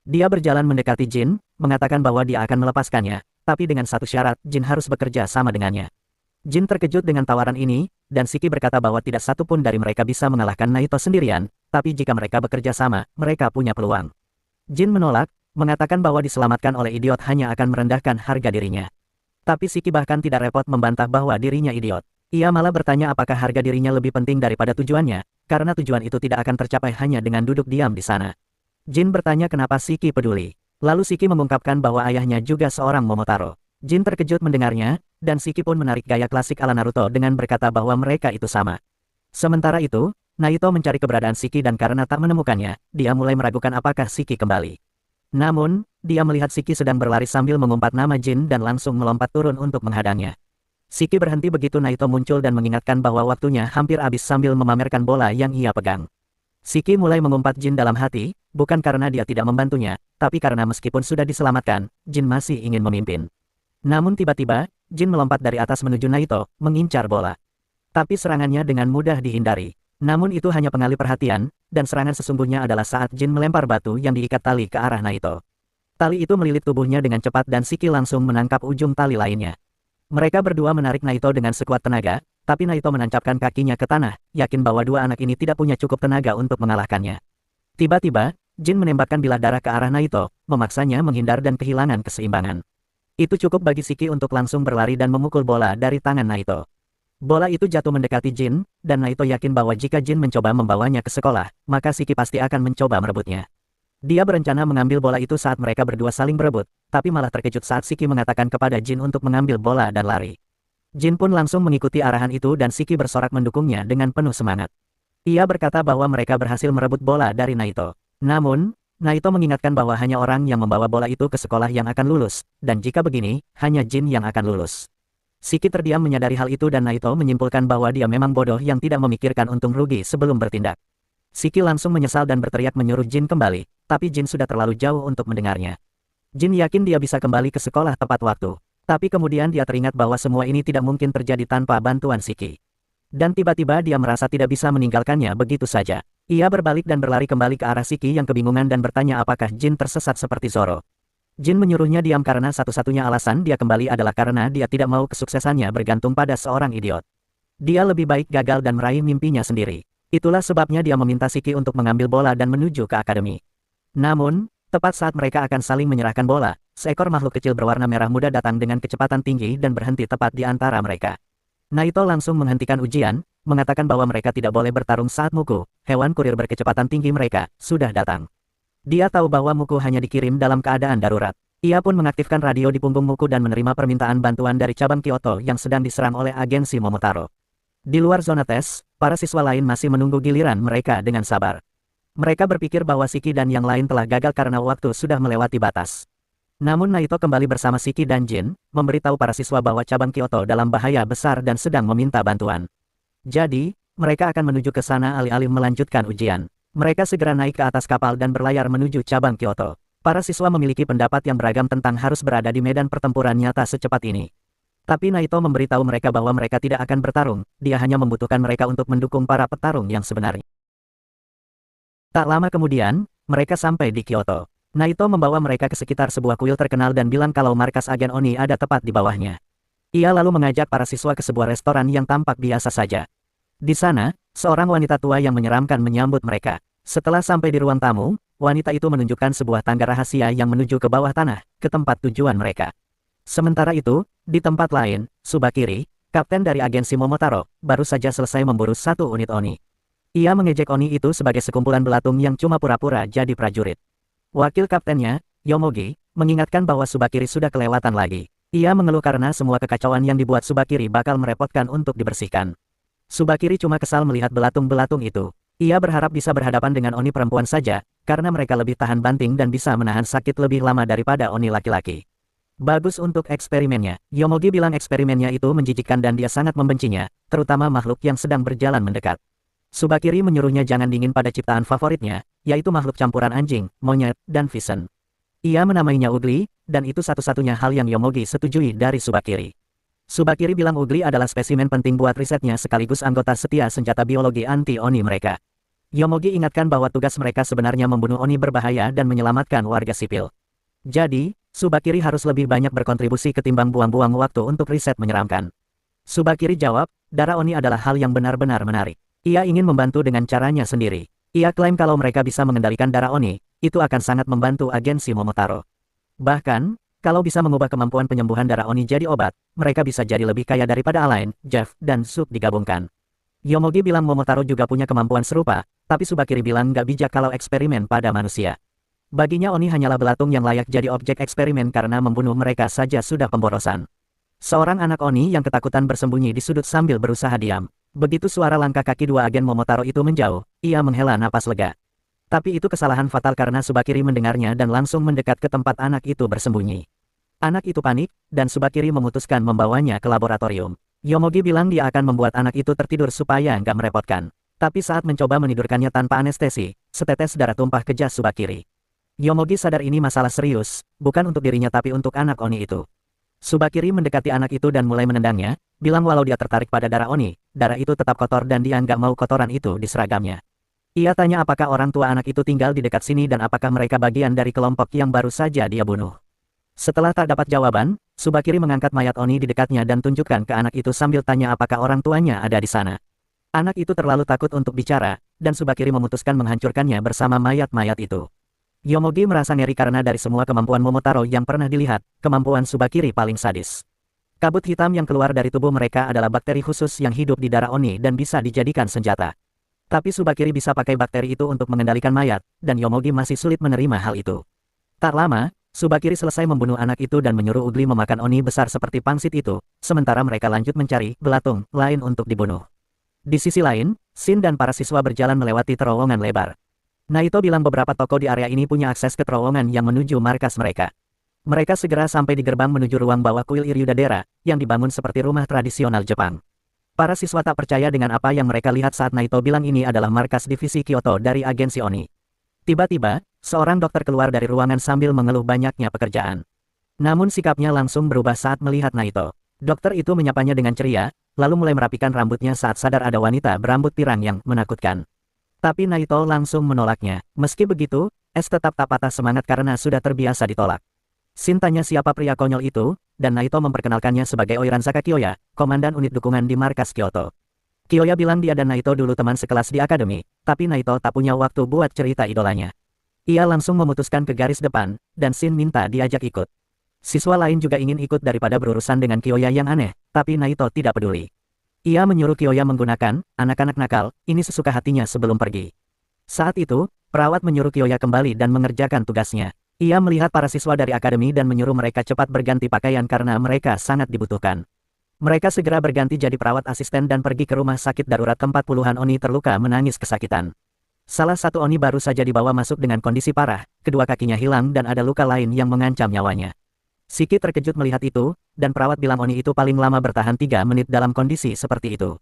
Dia berjalan mendekati Jin, mengatakan bahwa dia akan melepaskannya, tapi dengan satu syarat, Jin harus bekerja sama dengannya. Jin terkejut dengan tawaran ini, dan Shiki berkata bahwa tidak satu pun dari mereka bisa mengalahkan Naito sendirian, tapi jika mereka bekerja sama, mereka punya peluang. Jin menolak, mengatakan bahwa diselamatkan oleh idiot hanya akan merendahkan harga dirinya. Tapi Shiki bahkan tidak repot membantah bahwa dirinya idiot. Ia malah bertanya apakah harga dirinya lebih penting daripada tujuannya, karena tujuan itu tidak akan tercapai hanya dengan duduk diam di sana. Jin bertanya kenapa Shiki peduli. Lalu Shiki mengungkapkan bahwa ayahnya juga seorang Momotaro. Jin terkejut mendengarnya, dan Shiki pun menarik gaya klasik ala Naruto dengan berkata bahwa mereka itu sama. Sementara itu, Naito mencari keberadaan Shiki dan karena tak menemukannya, dia mulai meragukan apakah Shiki kembali. Namun, dia melihat Shiki sedang berlari sambil mengumpat nama Jin dan langsung melompat turun untuk menghadangnya. Shiki berhenti begitu Naito muncul dan mengingatkan bahwa waktunya hampir habis sambil memamerkan bola yang ia pegang. Shiki mulai mengumpat Jin dalam hati, bukan karena dia tidak membantunya, tapi karena meskipun sudah diselamatkan, Jin masih ingin memimpin. Namun tiba-tiba, Jin melompat dari atas menuju Naito, mengincar bola. Tapi serangannya dengan mudah dihindari. Namun itu hanya pengalih perhatian, dan serangan sesungguhnya adalah saat Jin melempar batu yang diikat tali ke arah Naito. Tali itu melilit tubuhnya dengan cepat dan Shiki langsung menangkap ujung tali lainnya. Mereka berdua menarik Naito dengan sekuat tenaga, tapi Naito menancapkan kakinya ke tanah, yakin bahwa dua anak ini tidak punya cukup tenaga untuk mengalahkannya. Tiba-tiba, Jin menembakkan bilah darah ke arah Naito, memaksanya menghindar dan kehilangan keseimbangan. Itu cukup bagi Shiki untuk langsung berlari dan memukul bola dari tangan Naito. Bola itu jatuh mendekati Jin, dan Naito yakin bahwa jika Jin mencoba membawanya ke sekolah, maka Shiki pasti akan mencoba merebutnya. Dia berencana mengambil bola itu saat mereka berdua saling berebut, tapi malah terkejut saat Shiki mengatakan kepada Jin untuk mengambil bola dan lari. Jin pun langsung mengikuti arahan itu dan Shiki bersorak mendukungnya dengan penuh semangat. Ia berkata bahwa mereka berhasil merebut bola dari Naito. Namun, Naito mengingatkan bahwa hanya orang yang membawa bola itu ke sekolah yang akan lulus, dan jika begini, hanya Jin yang akan lulus. Shiki terdiam menyadari hal itu dan Naito menyimpulkan bahwa dia memang bodoh yang tidak memikirkan untung rugi sebelum bertindak. Shiki langsung menyesal dan berteriak menyuruh Jin kembali, tapi Jin sudah terlalu jauh untuk mendengarnya. Jin yakin dia bisa kembali ke sekolah tepat waktu. Tapi kemudian dia teringat bahwa semua ini tidak mungkin terjadi tanpa bantuan Shiki. Dan tiba-tiba dia merasa tidak bisa meninggalkannya begitu saja. Ia berbalik dan berlari kembali ke arah Shiki yang kebingungan dan bertanya apakah Jin tersesat seperti Zoro. Jin menyuruhnya diam karena satu-satunya alasan dia kembali adalah karena dia tidak mau kesuksesannya bergantung pada seorang idiot. Dia lebih baik gagal dan meraih mimpinya sendiri. Itulah sebabnya dia meminta Shiki untuk mengambil bola dan menuju ke akademi. Namun, tepat saat mereka akan saling menyerahkan bola, seekor makhluk kecil berwarna merah muda datang dengan kecepatan tinggi dan berhenti tepat di antara mereka. Naito langsung menghentikan ujian, mengatakan bahwa mereka tidak boleh bertarung saat Muku, hewan kurir berkecepatan tinggi mereka, sudah datang. Dia tahu bahwa Muku hanya dikirim dalam keadaan darurat. Ia pun mengaktifkan radio di punggung Muku dan menerima permintaan bantuan dari cabang Kyoto yang sedang diserang oleh agensi Momotaro. Di luar zona tes, para siswa lain masih menunggu giliran mereka dengan sabar. Mereka berpikir bahwa Shiki dan yang lain telah gagal karena waktu sudah melewati batas. Namun Naito kembali bersama Shiki dan Jin, memberitahu para siswa bahwa cabang Kyoto dalam bahaya besar dan sedang meminta bantuan. Jadi, mereka akan menuju ke sana alih-alih melanjutkan ujian. Mereka segera naik ke atas kapal dan berlayar menuju cabang Kyoto. Para siswa memiliki pendapat yang beragam tentang harus berada di medan pertempuran nyata secepat ini. Tapi Naito memberitahu mereka bahwa mereka tidak akan bertarung, dia hanya membutuhkan mereka untuk mendukung para petarung yang sebenarnya. Tak lama kemudian, mereka sampai di Kyoto. Naito membawa mereka ke sekitar sebuah kuil terkenal dan bilang kalau markas agen Oni ada tepat di bawahnya. Ia lalu mengajak para siswa ke sebuah restoran yang tampak biasa saja. Di sana, seorang wanita tua yang menyeramkan menyambut mereka. Setelah sampai di ruang tamu, wanita itu menunjukkan sebuah tangga rahasia yang menuju ke bawah tanah, ke tempat tujuan mereka. Sementara itu, di tempat lain, Tsubakiri, kapten dari agensi Momotaro, baru saja selesai memburu satu unit Oni. Ia mengejek Oni itu sebagai sekumpulan belatung yang cuma pura-pura jadi prajurit. Wakil kaptennya, Yomogi, mengingatkan bahwa Tsubakiri sudah kelewatan lagi. Ia mengeluh karena semua kekacauan yang dibuat Tsubakiri bakal merepotkan untuk dibersihkan. Tsubakiri cuma kesal melihat belatung-belatung itu. Ia berharap bisa berhadapan dengan Oni perempuan saja, karena mereka lebih tahan banting dan bisa menahan sakit lebih lama daripada Oni laki-laki. Bagus untuk eksperimennya. Yomogi bilang eksperimennya itu menjijikkan dan dia sangat membencinya, terutama makhluk yang sedang berjalan mendekat. Tsubakiri menyuruhnya jangan dingin pada ciptaan favoritnya, yaitu makhluk campuran anjing, monyet, dan Visen. Ia menamainya Ugly, dan itu satu-satunya hal yang Yomogi setujui dari Tsubakiri. Tsubakiri bilang Ugly adalah spesimen penting buat risetnya sekaligus anggota setia senjata biologi anti-Oni mereka. Yomogi ingatkan bahwa tugas mereka sebenarnya membunuh Oni berbahaya dan menyelamatkan warga sipil. Jadi, Tsubakiri harus lebih banyak berkontribusi ketimbang buang-buang waktu untuk riset menyeramkan. Tsubakiri jawab, darah Oni adalah hal yang benar-benar menarik. Ia ingin membantu dengan caranya sendiri. Ia klaim kalau mereka bisa mengendalikan darah Oni, itu akan sangat membantu agensi Momotaro. Bahkan, kalau bisa mengubah kemampuan penyembuhan darah Oni jadi obat, mereka bisa jadi lebih kaya daripada Alain, Jeff, dan Sub digabungkan. Yomogi bilang Momotaro juga punya kemampuan serupa, tapi Tsubakiri bilang nggak bijak kalau eksperimen pada manusia. Baginya Oni hanyalah belatung yang layak jadi objek eksperimen karena membunuh mereka saja sudah pemborosan. Seorang anak Oni yang ketakutan bersembunyi di sudut sambil berusaha diam. Begitu suara langkah kaki dua agen Momotaro itu menjauh, ia menghela napas lega. Tapi itu kesalahan fatal karena Tsubakiri mendengarnya dan langsung mendekat ke tempat anak itu bersembunyi. Anak itu panik, dan Tsubakiri memutuskan membawanya ke laboratorium. Yomogi bilang dia akan membuat anak itu tertidur supaya nggak merepotkan. Tapi saat mencoba menidurkannya tanpa anestesi, setetes darah tumpah ke jas Tsubakiri. Yomogi sadar ini masalah serius, bukan untuk dirinya tapi untuk anak Oni itu. Tsubakiri mendekati anak itu dan mulai menendangnya, bilang walau dia tertarik pada darah Oni, darah itu tetap kotor dan dia nggak mau kotoran itu di seragamnya. Ia tanya apakah orang tua anak itu tinggal di dekat sini dan apakah mereka bagian dari kelompok yang baru saja dia bunuh. Setelah tak dapat jawaban, Tsubakiri mengangkat mayat Oni di dekatnya dan tunjukkan ke anak itu sambil tanya apakah orang tuanya ada di sana. Anak itu terlalu takut untuk bicara, dan Tsubakiri memutuskan menghancurkannya bersama mayat-mayat itu. Yomogi merasa ngeri karena dari semua kemampuan Momotaro yang pernah dilihat, kemampuan Tsubakiri paling sadis. Kabut hitam yang keluar dari tubuh mereka adalah bakteri khusus yang hidup di darah Oni dan bisa dijadikan senjata. Tapi Tsubakiri bisa pakai bakteri itu untuk mengendalikan mayat, dan Yomogi masih sulit menerima hal itu. Tak lama, Tsubakiri selesai membunuh anak itu dan menyuruh Ugly memakan Oni besar seperti pangsit itu, sementara mereka lanjut mencari belatung lain untuk dibunuh. Di sisi lain, Shin dan para siswa berjalan melewati terowongan lebar. Naito bilang beberapa toko di area ini punya akses ke terowongan yang menuju markas mereka. Mereka segera sampai di gerbang menuju ruang bawah kuil Iryudadera, yang dibangun seperti rumah tradisional Jepang. Para siswa tak percaya dengan apa yang mereka lihat saat Naito bilang ini adalah markas divisi Kyoto dari agensi Oni. Tiba-tiba, seorang dokter keluar dari ruangan sambil mengeluh banyaknya pekerjaan. Namun sikapnya langsung berubah saat melihat Naito. Dokter itu menyapanya dengan ceria, lalu mulai merapikan rambutnya saat sadar ada wanita berambut pirang yang menakutkan. Tapi Naito langsung menolaknya. Meski begitu, Es tetap tak patah semangat karena sudah terbiasa ditolak. Shin tanya siapa pria konyol itu, dan Naito memperkenalkannya sebagai Oiranzaka Kiyoya, komandan unit dukungan di markas Kyoto. Kiyoya bilang dia dan Naito dulu teman sekelas di akademi, tapi Naito tak punya waktu buat cerita idolanya. Ia langsung memutuskan ke garis depan, dan Shin minta diajak ikut. Siswa lain juga ingin ikut daripada berurusan dengan Kiyoya yang aneh, tapi Naito tidak peduli. Ia menyuruh Kiyoya menggunakan, anak-anak nakal, ini sesuka hatinya sebelum pergi. Saat itu, perawat menyuruh Kiyoya kembali dan mengerjakan tugasnya. Ia melihat para siswa dari akademi dan menyuruh mereka cepat berganti pakaian karena mereka sangat dibutuhkan. Mereka segera berganti jadi perawat asisten dan pergi ke rumah sakit darurat tempat puluhan Oni terluka menangis kesakitan. Salah satu Oni baru saja dibawa masuk dengan kondisi parah, kedua kakinya hilang dan ada luka lain yang mengancam nyawanya. Shiki terkejut melihat itu, dan perawat bilang Oni itu paling lama bertahan 3 menit dalam kondisi seperti itu.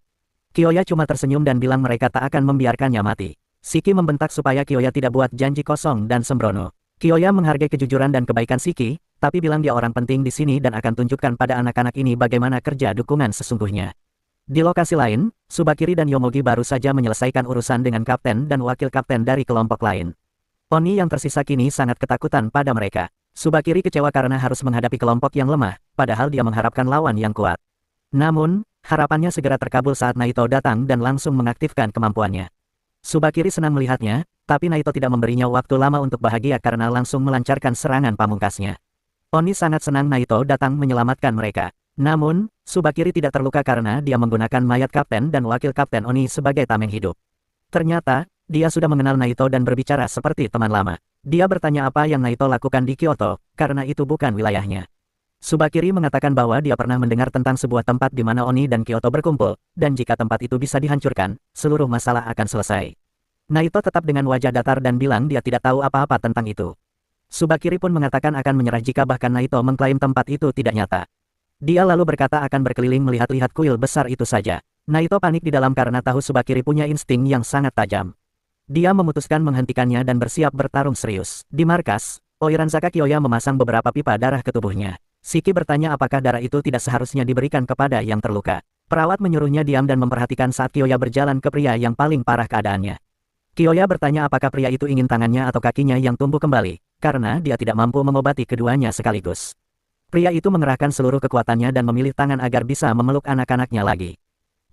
Kiyoya cuma tersenyum dan bilang mereka tak akan membiarkannya mati. Shiki membentak supaya Kiyoya tidak buat janji kosong dan sembrono. Kiyoya menghargai kejujuran dan kebaikan Shiki, tapi bilang dia orang penting di sini dan akan tunjukkan pada anak-anak ini bagaimana kerja dukungan sesungguhnya. Di lokasi lain, Tsubakiri dan Yomogi baru saja menyelesaikan urusan dengan kapten dan wakil kapten dari kelompok lain. Oni yang tersisa kini sangat ketakutan pada mereka. Tsubakiri kecewa karena harus menghadapi kelompok yang lemah, padahal dia mengharapkan lawan yang kuat. Namun, harapannya segera terkabul saat Naito datang dan langsung mengaktifkan kemampuannya. Tsubakiri senang melihatnya, tapi Naito tidak memberinya waktu lama untuk bahagia karena langsung melancarkan serangan pamungkasnya. Oni sangat senang Naito datang menyelamatkan mereka. Namun, Tsubakiri tidak terluka karena dia menggunakan mayat kapten dan wakil kapten Oni sebagai tameng hidup. Ternyata, dia sudah mengenal Naito dan berbicara seperti teman lama. Dia bertanya apa yang Naito lakukan di Kyoto, karena itu bukan wilayahnya. Tsubakiri mengatakan bahwa dia pernah mendengar tentang sebuah tempat di mana Oni dan Kyoto berkumpul, dan jika tempat itu bisa dihancurkan, seluruh masalah akan selesai. Naito tetap dengan wajah datar dan bilang dia tidak tahu apa-apa tentang itu. Tsubakiri pun mengatakan akan menyerah jika bahkan Naito mengklaim tempat itu tidak nyata. Dia lalu berkata akan berkeliling melihat-lihat kuil besar itu saja. Naito panik di dalam karena tahu Tsubakiri punya insting yang sangat tajam. Dia memutuskan menghentikannya dan bersiap bertarung serius. Di markas, Oiranzaka Kiyoya memasang beberapa pipa darah ke tubuhnya. Shiki bertanya apakah darah itu tidak seharusnya diberikan kepada yang terluka. Perawat menyuruhnya diam dan memperhatikan saat Kiyoya berjalan ke pria yang paling parah keadaannya. Kiyoya bertanya apakah pria itu ingin tangannya atau kakinya yang tumbuh kembali, karena dia tidak mampu mengobati keduanya sekaligus. Pria itu mengerahkan seluruh kekuatannya dan memilih tangan agar bisa memeluk anak-anaknya lagi.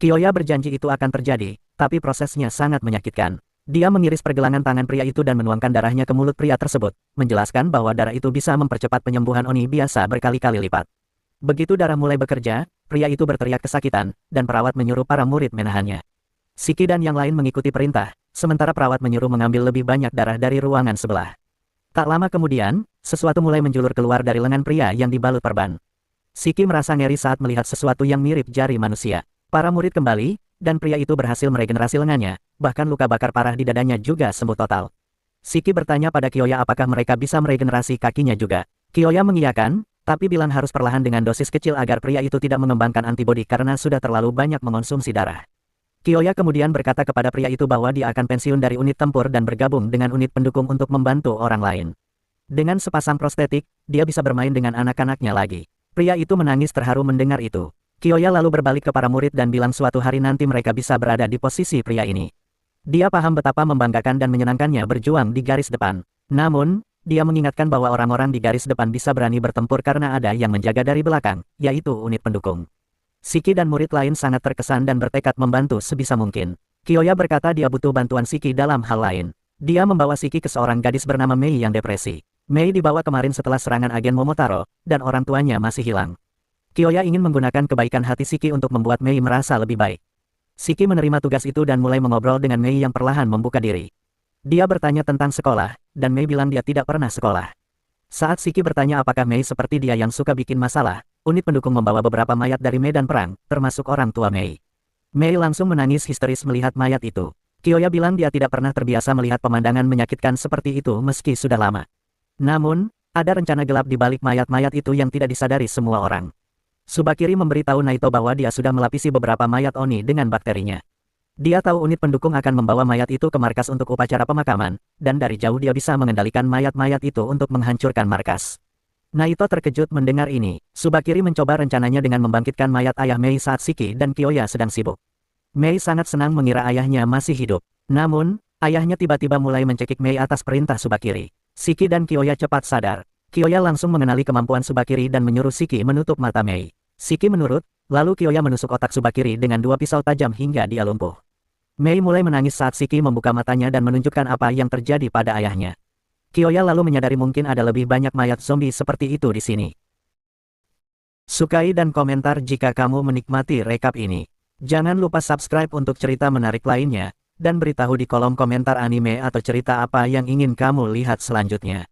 Kiyoya berjanji itu akan terjadi, tapi prosesnya sangat menyakitkan. Dia mengiris pergelangan tangan pria itu dan menuangkan darahnya ke mulut pria tersebut, menjelaskan bahwa darah itu bisa mempercepat penyembuhan Oni biasa berkali-kali lipat. Begitu darah mulai bekerja, pria itu berteriak kesakitan, dan perawat menyuruh para murid menahannya. Shiki dan yang lain mengikuti perintah, sementara perawat menyuruh mengambil lebih banyak darah dari ruangan sebelah. Tak lama kemudian, sesuatu mulai menjulur keluar dari lengan pria yang dibalut perban. Shiki merasa ngeri saat melihat sesuatu yang mirip jari manusia. Para murid kembali, dan pria itu berhasil meregenerasi lengannya, bahkan luka bakar parah di dadanya juga sembuh total. Shiki bertanya pada Kiyoya apakah mereka bisa meregenerasi kakinya juga. Kiyoya mengiyakan, tapi bilang harus perlahan dengan dosis kecil agar pria itu tidak mengembangkan antibodi karena sudah terlalu banyak mengonsumsi darah. Kiyoya kemudian berkata kepada pria itu bahwa dia akan pensiun dari unit tempur dan bergabung dengan unit pendukung untuk membantu orang lain. Dengan sepasang prostetik, dia bisa bermain dengan anak-anaknya lagi. Pria itu menangis terharu mendengar itu. Kiyoya lalu berbalik ke para murid dan bilang suatu hari nanti mereka bisa berada di posisi pria ini. Dia paham betapa membanggakan dan menyenangkannya berjuang di garis depan. Namun, dia mengingatkan bahwa orang-orang di garis depan bisa berani bertempur karena ada yang menjaga dari belakang, yaitu unit pendukung. Shiki dan murid lain sangat terkesan dan bertekad membantu sebisa mungkin. Kiyoya berkata dia butuh bantuan Shiki dalam hal lain. Dia membawa Shiki ke seorang gadis bernama Mei yang depresi. Mei dibawa kemarin setelah serangan agen Momotaro, dan orang tuanya masih hilang. Kiyoya ingin menggunakan kebaikan hati Shiki untuk membuat Mei merasa lebih baik. Shiki menerima tugas itu dan mulai mengobrol dengan Mei yang perlahan membuka diri. Dia bertanya tentang sekolah, dan Mei bilang dia tidak pernah sekolah. Saat Shiki bertanya apakah Mei seperti dia yang suka bikin masalah, unit pendukung membawa beberapa mayat dari medan perang, termasuk orang tua Mei. Mei langsung menangis histeris melihat mayat itu. Kiyoya bilang dia tidak pernah terbiasa melihat pemandangan menyakitkan seperti itu meski sudah lama. Namun, ada rencana gelap di balik mayat-mayat itu yang tidak disadari semua orang. Tsubakiri memberitahu Naito bahwa dia sudah melapisi beberapa mayat Oni dengan bakterinya. Dia tahu unit pendukung akan membawa mayat itu ke markas untuk upacara pemakaman, dan dari jauh dia bisa mengendalikan mayat-mayat itu untuk menghancurkan markas. Naito terkejut mendengar ini. Tsubakiri mencoba rencananya dengan membangkitkan mayat ayah Mei saat Shiki dan Kiyoya sedang sibuk. Mei sangat senang mengira ayahnya masih hidup. Namun, Ayahnya tiba-tiba mulai mencekik Mei atas perintah Subakiri. Shiki dan Kyoya cepat sadar. Kyoya langsung mengenali kemampuan Subakiri dan menyuruh Shiki menutup mata Mei. Shiki menurut, lalu Kyoya menusuk otak Subakiri dengan 2 pisau tajam hingga dia lumpuh. Mei mulai menangis saat Shiki membuka matanya dan menunjukkan apa yang terjadi pada ayahnya. Kyoya lalu menyadari mungkin ada lebih banyak mayat zombie seperti itu di sini. Sukai dan komentar jika kamu menikmati rekap ini. Jangan lupa subscribe untuk cerita menarik lainnya, dan beritahu di kolom komentar anime atau cerita apa yang ingin kamu lihat selanjutnya.